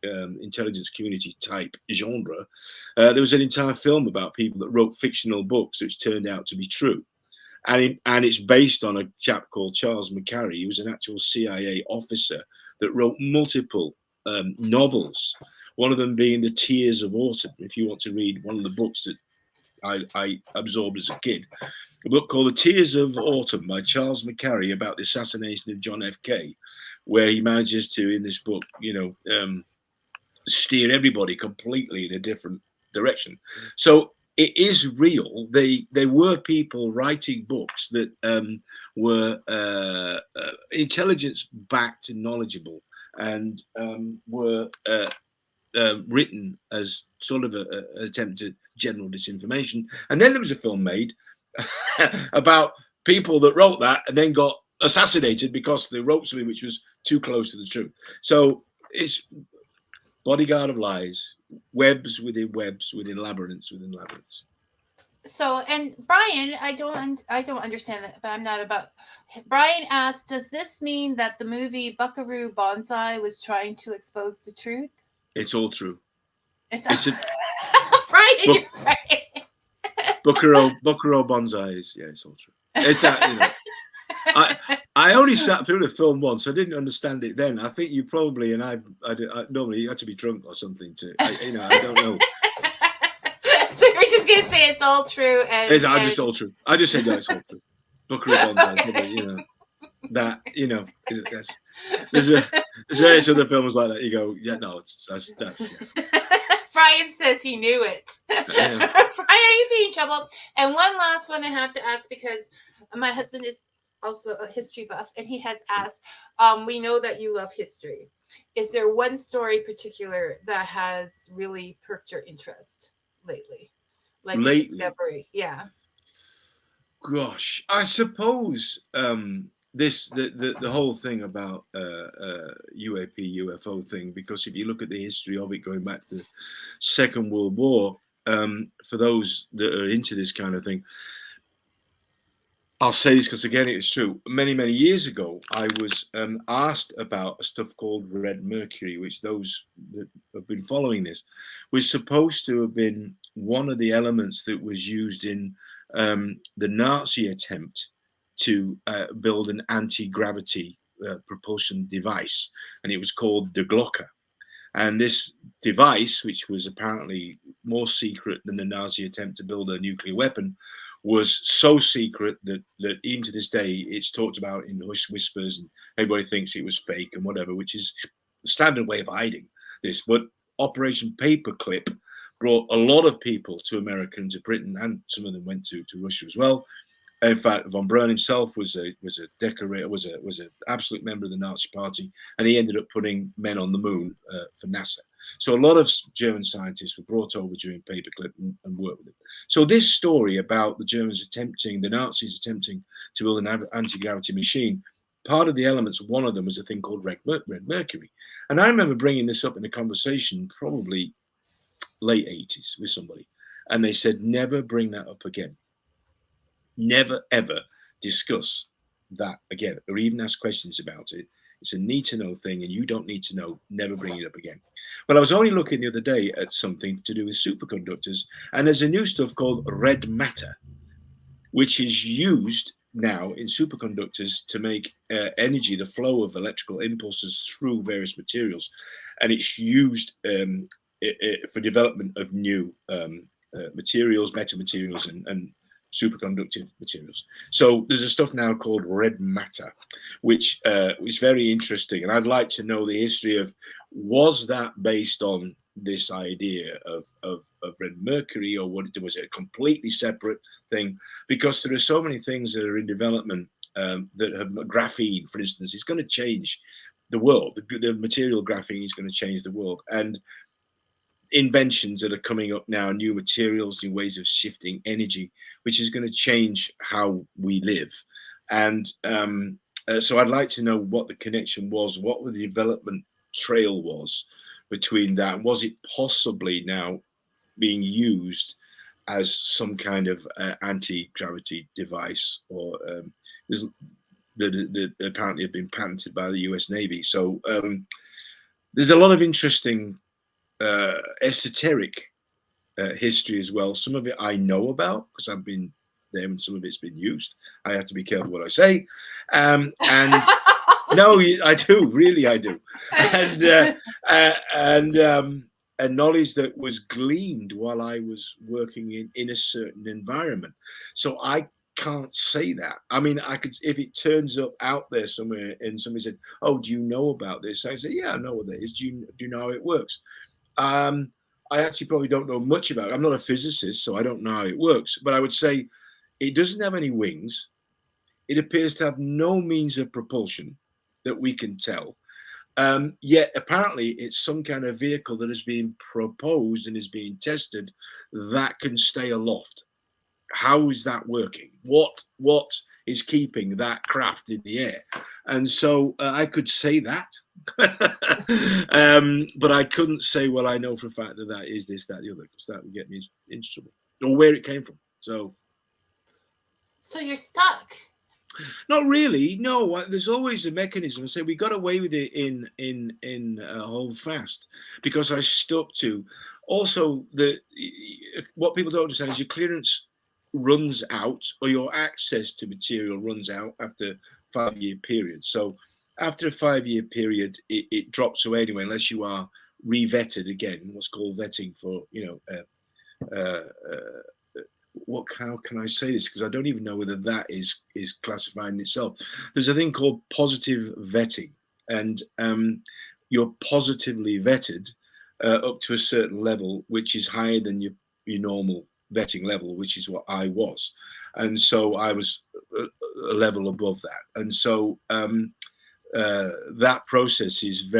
intelligence community type genre, there was an entire film about people that wrote fictional books which turned out to be true. And it's based on a chap called Charles McCarry. He was an actual CIA officer that wrote multiple novels, one of them being The Tears of Autumn. If you want to read one of the books that I absorbed as a kid, a book called The Tears of Autumn by Charles McCarry about the assassination of John F. K., where he manages to, in this book, steer everybody completely in a different direction. So it is real. They were people writing books that were intelligence-backed and knowledgeable, and were written as sort of an attempt at general disinformation. And then there was a film made about people that wrote that and then got assassinated because they wrote something which was too close to the truth. So it's bodyguard of lies, webs within labyrinths within labyrinths. So, and Brian, I don't understand that, but I'm not about. Brian asked, does this mean that the movie Buckaroo Banzai was trying to expose the truth? It's all true. Brian, you're right. Buckaroo Banzai is, yeah, it's all true. It's that, I only sat through the film once. I didn't understand it then. I think you probably, and I normally you had to be drunk or something to, I don't know. So you're just gonna say it's all true, and it's just all true. I just said no, it's all true. Buckaroo Banzai, that yes. There's various other films like that. You go, yeah, no, that's. Yeah. Brian says he knew it. Yeah. Brian, are you being in trouble? And one last one I have to ask, because my husband is also a history buff, and he has asked, we know that you love history. Is there one story particular that has really perked your interest lately? Like a Lately, discovery? Yeah. gosh, I suppose the whole thing about UAP UFO thing, because if you look at the history of it going back to the Second World War, for those that are into this kind of thing, I'll say this because again it's true. Many years ago, I was asked about a stuff called red mercury, which those that have been following this was supposed to have been one of the elements that was used in the Nazi attempt to build an anti-gravity propulsion device, and it was called the Glocker. And this device, which was apparently more secret than the Nazi attempt to build a nuclear weapon, was so secret that even to this day it's talked about in hush whispers, and everybody thinks it was fake and whatever, which is the standard way of hiding this. But Operation Paperclip brought a lot of people to America and to Britain, and some of them went to Russia as well. In fact, von Braun himself was a decorator, was an absolute member of the Nazi Party, and he ended up putting men on the moon for NASA. So a lot of German scientists were brought over during Paperclip and worked with it. So this story about the Nazis attempting to build an anti-gravity machine, part of the elements, one of them was a thing called red mercury. And I remember bringing this up in a conversation, probably late 80s, with somebody, and they said, never bring that up again. Never ever discuss that again, or even ask questions about it. It's a need to know thing, and you don't need to know. Never bring it up again. Well, I was only looking the other day at something to do with superconductors, and there's a new stuff called red matter, which is used now in superconductors to make energy, the flow of electrical impulses through various materials, and it's used for development of new materials, metamaterials, and superconductive materials. So there's a stuff now called red matter, which is very interesting. And I'd like to know the history of, was that based on this idea of red mercury, or was it a completely separate thing? Because there are so many things that are in development that have graphene, for instance, is going to change the world. The material graphene is going to change the world. And inventions that are coming up now, new materials, new ways of shifting energy, which is going to change how we live. And so I'd like to know what the connection was, what the development trail was between that. Was it possibly now being used as some kind of anti-gravity device, or that apparently have been patented by the US Navy? So there's a lot of interesting esoteric history as well. Some of it I know about because I've been there, and some of it's been used. I have to be careful what I say. And no, I do, really, I do. And knowledge that was gleaned while I was working in a certain environment. So I can't say that. I mean, I could, if it turns up out there somewhere and somebody said, "Oh, do you know about this?" I say, "Yeah, I know what that is. Do you know how it works?" I actually probably don't know much about it. I'm not a physicist, so I don't know how it works. But I would say it doesn't have any wings. It appears to have no means of propulsion that we can tell. Yet apparently it's some kind of vehicle that is being proposed and is being tested that can stay aloft. How is that working? What is keeping that craft in the air? And so I could say that, but I couldn't say, well, I know for a fact that is this, that, the other, because that would get me in trouble, or where it came from. So you're stuck. Not really. No, there's always a mechanism. So we got away with it in Hold Fast because I stuck to. Also, what people don't understand is your clearance runs out, or your access to material runs out after 5-year period. So after a 5-year period, it drops away anyway, unless you are re-vetted again, what's called vetting for, how can I say this? Because I don't even know whether that is classified in itself. There's a thing called positive vetting, and you're positively vetted up to a certain level, which is higher than your normal vetting level, which is what I was. And so I was a level above that. And so that process is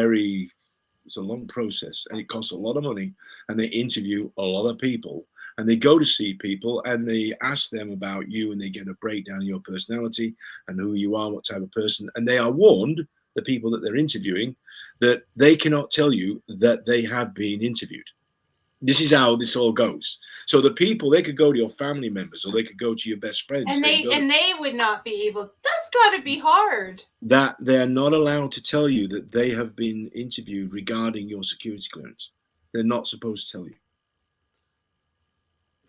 it's a long process, and it costs a lot of money, and they interview a lot of people, and they go to see people, and they ask them about you, and they get a breakdown of your personality and who you are, what type of person, and they are warned, the people that they're interviewing, that they cannot tell you that they have been interviewed. This is how this all goes. So the people, they could go to your family members, or they could go to your best friends. And they would not be able. That's got to be hard. That they're not allowed to tell you that they have been interviewed regarding your security clearance. They're not supposed to tell you.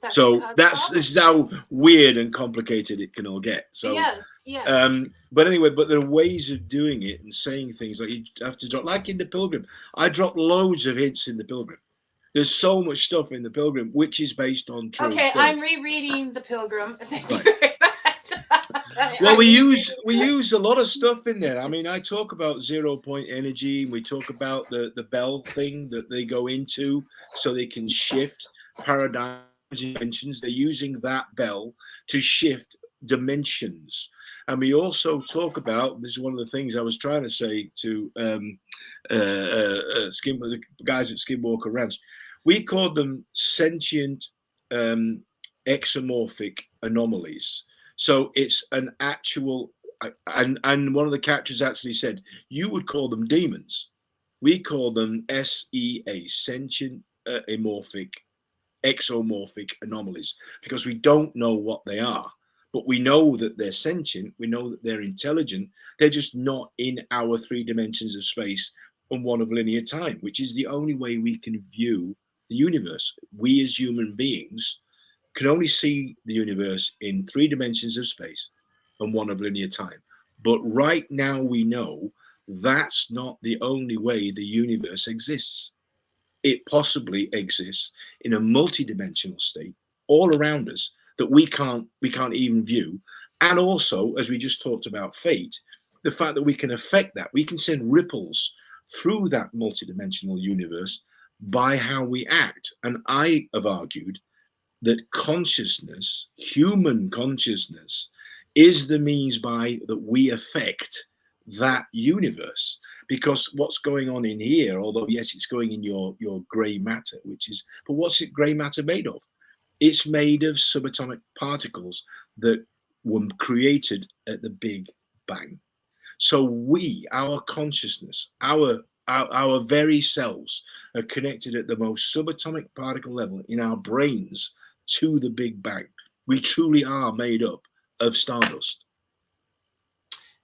So this is how weird and complicated it can all get. So yes. But anyway, but there are ways of doing it and saying things like you have to drop, like in the Pilgrim. I dropped loads of hints in the Pilgrim. There's so much stuff in the Pilgrim which is based on true Okay, stories. I'm rereading the Pilgrim. Thank you Right. very much. Well, we use a lot of stuff in there. I mean, I talk about 0 point energy. We talk about the bell thing that they go into so they can shift paradigm dimensions. They're using that bell to shift dimensions. And we also talk about, this is one of the things I was trying to say to the guys at Skinwalker Ranch, we called them sentient exomorphic anomalies. So it's an actual, and one of the characters actually said, you would call them demons. We call them SEA, sentient exomorphic anomalies, because we don't know what they are, but we know that they're sentient, we know that they're intelligent, they're just not in our 3 dimensions of space and 1 of linear time, which is the only way we can view the universe. We as human beings can only see the universe in 3 dimensions of space and 1 of linear time. But right now we know that's not the only way the universe exists. It possibly exists in a multi-dimensional state all around us that we can't even view. And also, as we just talked about fate, the fact that we can affect that, we can send ripples through that multi-dimensional universe by how we act. And I have argued that consciousness, human consciousness, is the means by that we affect that universe. Because what's going on in here, although yes, it's going in your gray matter, but what's it gray matter made of? It's made of subatomic particles that were created at the Big Bang. So our consciousness, our very selves are connected at the most subatomic particle level in our brains to the Big Bang. We truly are made up of stardust.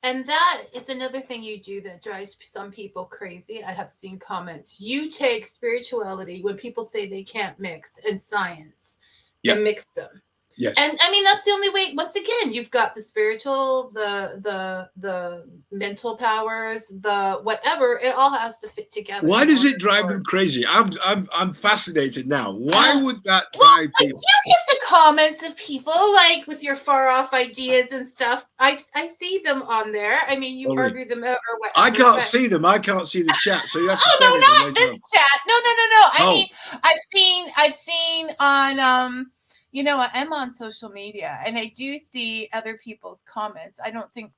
And that is another thing you do that drives some people crazy. I have seen comments. You take spirituality when people say they can't mix and science and mix them. Yes. And I mean, that's the only way. Once again, you've got the spiritual, the mental powers, the whatever. It all has to fit together. Why does it drive them crazy? I'm fascinated now. Why would that drive people? You get the comments of people like with your far off ideas and stuff. I see them on there. I mean, you argue them out or whatever. I can't see them. I can't see the chat. So you have to send it. Not this chat. No. I mean, I've seen on you know, I'm on social media and I do see other people's comments. I don't think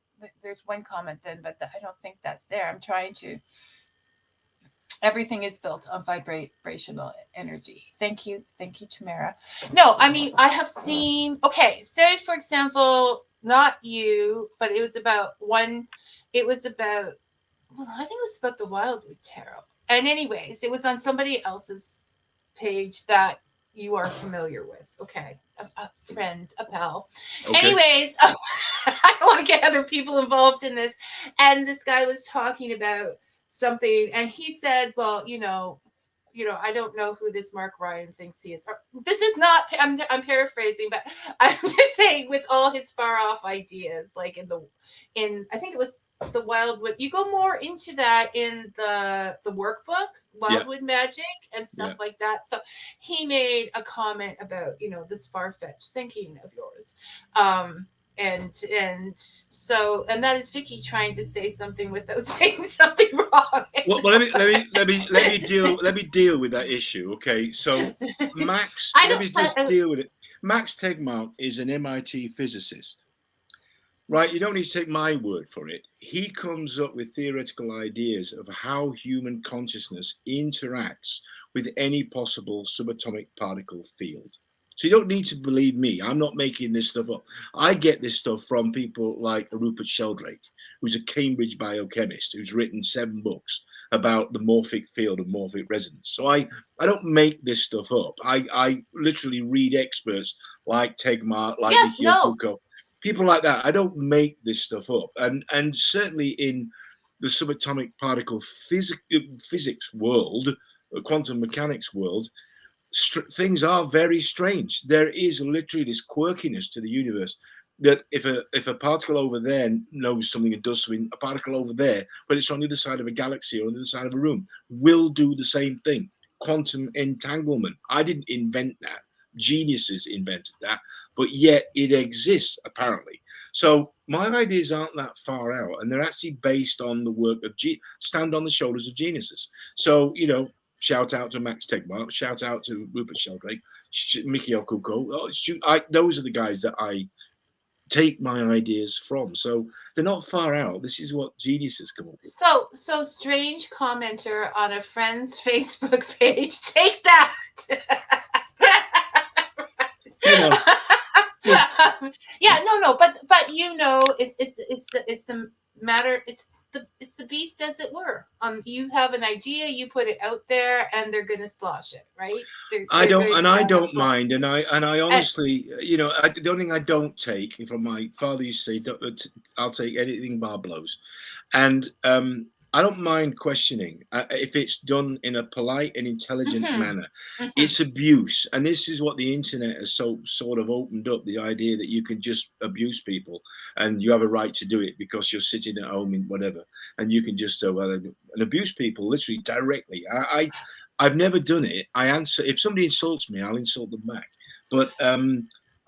there's one comment then, but I don't think that's there. I'm trying to. Everything is built on vibrational energy. Thank you, Tamara. No, I mean, I have seen. Okay, so for example, not you, but it was about one. It was about. Well, I think it was about the Wildwood Tarot. And anyways, it was on somebody else's page that you are familiar with. Okay. A friend, a pal. Okay. Anyways, I don't want to get other people involved in this. And this guy was talking about something and he said, well, you know, I don't know who this Mark Ryan thinks he is. This is not, I'm paraphrasing, but I'm just saying with all his far off ideas, like I think it was the Wildwood, you go more into that in the workbook, Wildwood Magic and stuff like that. So he made a comment about, this far-fetched thinking of yours. And that is Vicky trying to say something without saying something wrong. Well, let me deal with that issue. Okay. So Max, let me just deal with it. Max Tegmark is an MIT physicist, right? You don't need to take my word for it. He comes up with theoretical ideas of how human consciousness interacts with any possible subatomic particle field. So you don't need to believe me. I'm not making this stuff up. I get this stuff from people like Rupert Sheldrake, who's a Cambridge biochemist who's written 7 books about the morphic field and morphic resonance. So I don't make this stuff up. I literally read experts like Tegmark, like Yes, Vicky no. people like that. I don't make this stuff up. And certainly in the subatomic particle physics world, the quantum mechanics world, things are very strange. There is literally this quirkiness to the universe that if a particle over there knows something and does something, a particle over there, but it's on the other side of a galaxy or on the other side of a room, will do the same thing. Quantum entanglement. I didn't invent that. Geniuses invented that, but yet it exists apparently. So my ideas aren't that far out, and they're actually based on the work of stand on the shoulders of geniuses. So, you know, shout out to Max Tegmark, shout out to Rupert Sheldrake, Mickey Okuko. Those are the guys that I take my ideas from. So they're not far out. This is what geniuses come up with. So strange commenter on a friend's Facebook page. Take that. You know, yeah, no, but you know, it's the matter. It's the beast, as it were. You have an idea, you put it out there, and they're gonna slosh it, right? I don't mind, and I honestly, you know, the only thing I don't take from my father used to say, I'll take anything bar blows, and I don't mind questioning if it's done in a polite and intelligent manner. It's abuse, and this is what the internet has sort of opened up, the idea that you can just abuse people and you have a right to do it because you're sitting at home in whatever, and you can just and abuse people literally directly. I've never done it. I answer, if somebody insults me, I'll insult them back, but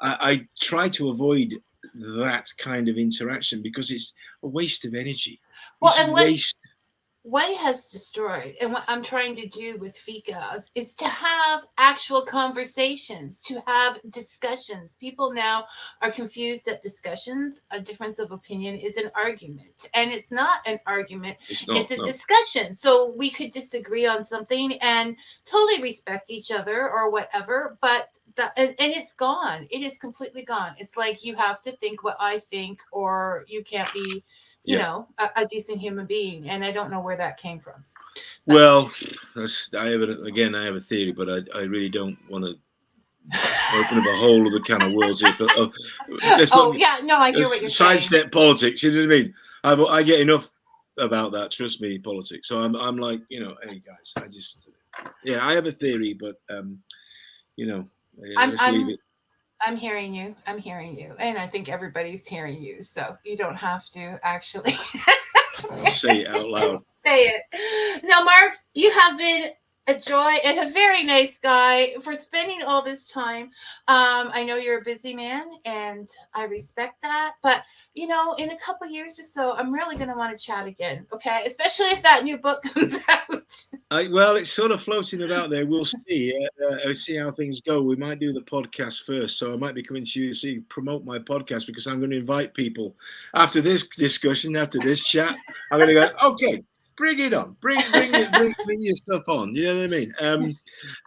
I try to avoid that kind of interaction because it's a waste of energy. Well, and what it has destroyed, and what I'm trying to do with Fika is to have actual conversations, to have discussions. People now are confused that discussions, a difference of opinion, is an argument, and it's not an argument. It's a discussion. So we could disagree on something and totally respect each other or whatever, but and it's gone. It is completely gone. It's like you have to think what I think, or you can't be, you know, a decent human being. And I don't know where that came from. But, well, I have a theory, but I really don't want to open up a whole other can of worms here. But, I hear what you're saying. Sidestep politics, you know what I mean? I get enough about that. Trust me, politics. So I'm like, you know, hey guys, I have a theory, but you know, let's leave it. I'm hearing you. And I think everybody's hearing you. So you don't have to actually say it out loud. Say it. Now, Mark, you have been a joy and a very nice guy for spending all this time. I know you're a busy man and I respect that. But, you know, in a couple years or so, I'm really going to want to chat again. Okay. Especially if that new book comes out. Well, it's sort of floating about there. We'll see. See how things go. We might do the podcast first. So I might be coming to you to promote my podcast because I'm going to invite people after this discussion, after this chat. I'm going to go, okay. Bring it on. Bring your stuff on. You know what I mean?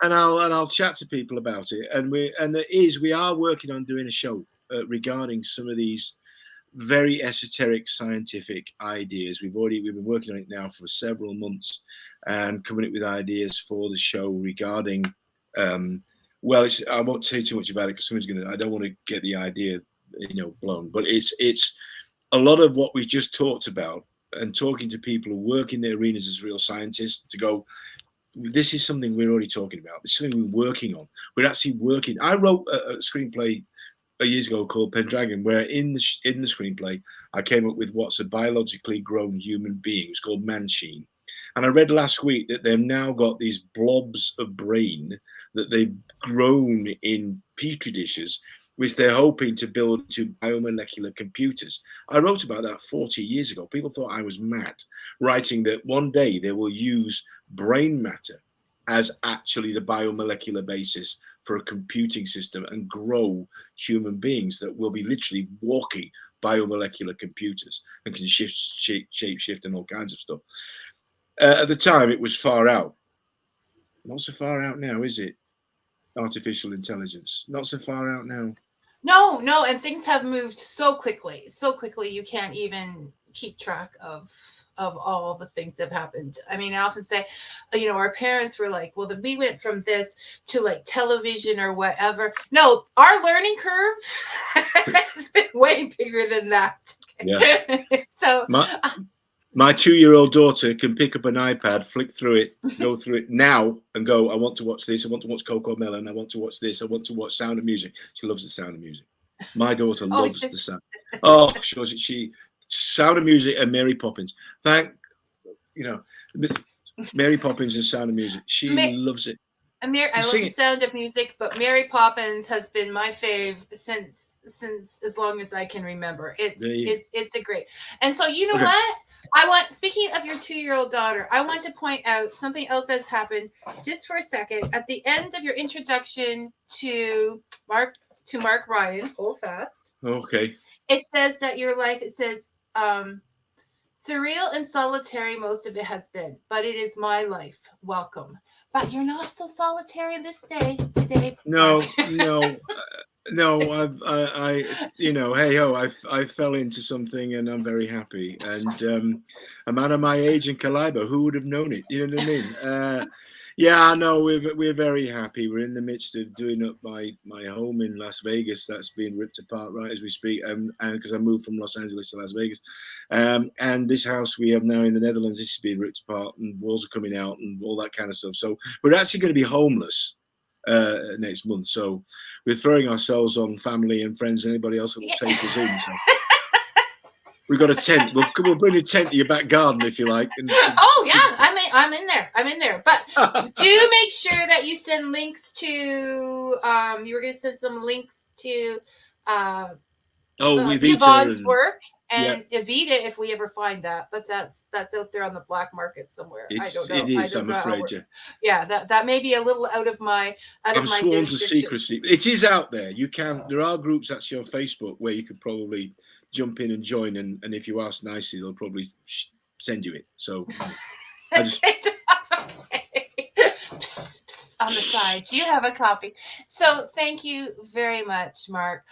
And I'll chat to people about it. And we are working on doing a show regarding some of these very esoteric scientific ideas. We've been working on it now for several months and coming up with ideas for the show regarding. I won't say too much about it because I don't want to get the idea, blown. But it's a lot of what we just talked about. And talking to people who work in the arenas as real scientists to go, this is something we're already talking about. This is something we're working on. We're actually working. I wrote a screenplay years ago called Pendragon, where in the screenplay, I came up with what's a biologically grown human being. It's called Manchine. And I read last week that they've now got these blobs of brain that they've grown in petri dishes, which they're hoping to build to biomolecular computers. I wrote about that 40 years ago. People thought I was mad, writing that one day they will use brain matter as actually the biomolecular basis for a computing system and grow human beings that will be literally walking biomolecular computers and can shape shift and all kinds of stuff. At the time, it was far out. Not so far out now, is it? Artificial intelligence. Not so far out now. No, and things have moved so quickly you can't even keep track of all the things that have happened. I mean, I often say, our parents were like, well, we went from this to like television or whatever. No, our learning curve has been way bigger than that. Yeah. So my 2-year-old daughter can pick up an iPad, flick through it, go through it now and go, I want to watch this. I want to watch Coco Melon. I want to watch this. I want to watch Sound of Music. She loves the Sound of Music. My daughter loves the sound. Oh, she Sound of Music and Mary Poppins. Mary Poppins and Sound of Music. She loves it. I love the Sound of Music, but Mary Poppins has been my fave since as long as I can remember. It's a great. And so what? Speaking of your 2-year-old daughter, I want to point out something else that's happened just for a second. At the end of your introduction to Mark Ryan, hold fast. Okay. It says that your life, surreal and solitary most of it has been, but it is my life. Welcome. But you're not so solitary today. No. Hey ho, I fell into something and I'm very happy. And a man of my age and caliber, who would have known it? You know what I mean? We're very happy. We're in the midst of doing up my home in Las Vegas. That's being ripped apart right as we speak. And because I moved from Los Angeles to Las Vegas, and this house we have now in the Netherlands, this is being ripped apart and walls are coming out and all that kind of stuff. So we're actually going to be homeless next month, so we're throwing ourselves on family and friends and anybody else that will take us in. So we've got a tent. We'll bring a tent to your back garden if you like. I'm in there. But do make sure that you send links to. You were going to send some links to. Yvonne's work and Evita, if we ever find that, but that's out there on the black market somewhere. I don't know. It is. I'm afraid. That may be a little out of my. I'm sworn to secrecy. It is out there. There are groups actually on Facebook where you could probably jump in and join, and if you ask nicely, they'll probably send you it. So I just. On the side, do you have a copy? So thank you very much, Mark.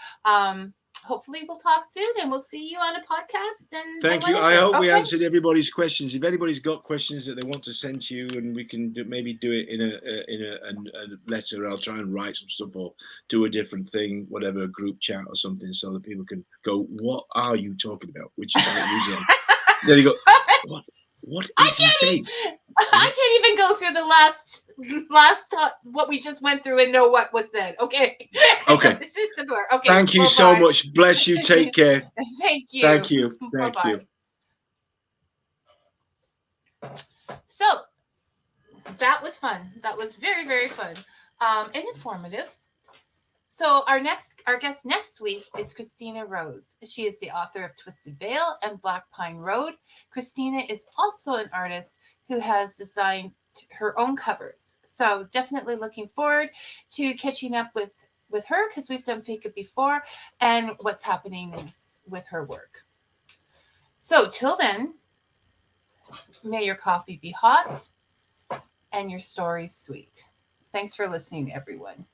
Hopefully we'll talk soon and we'll see you on a podcast. And thank you. I hope we answered everybody's questions. If anybody's got questions that they want to send to you, and we can maybe do it in a letter, I'll try and write some stuff or do a different thing, whatever, group chat or something, so that people can go, what are you talking about? Which is how usually. There you go. What is he saying? I can't even go through the last what we just went through and know what was said. Okay. It's just a blur. Okay. Thank you so much. Bless you. Take care. Thank you. Thank you. Thank you. So that was fun. That was very, very fun. And informative. So our guest next week is Christina Rose. She is the author of Twisted Veil and Black Pine Road. Christina is also an artist who has designed her own covers. So definitely looking forward to catching up with her, because we've done Fika before, and what's happening with her work. So till then, may your coffee be hot and your stories sweet. Thanks for listening, everyone.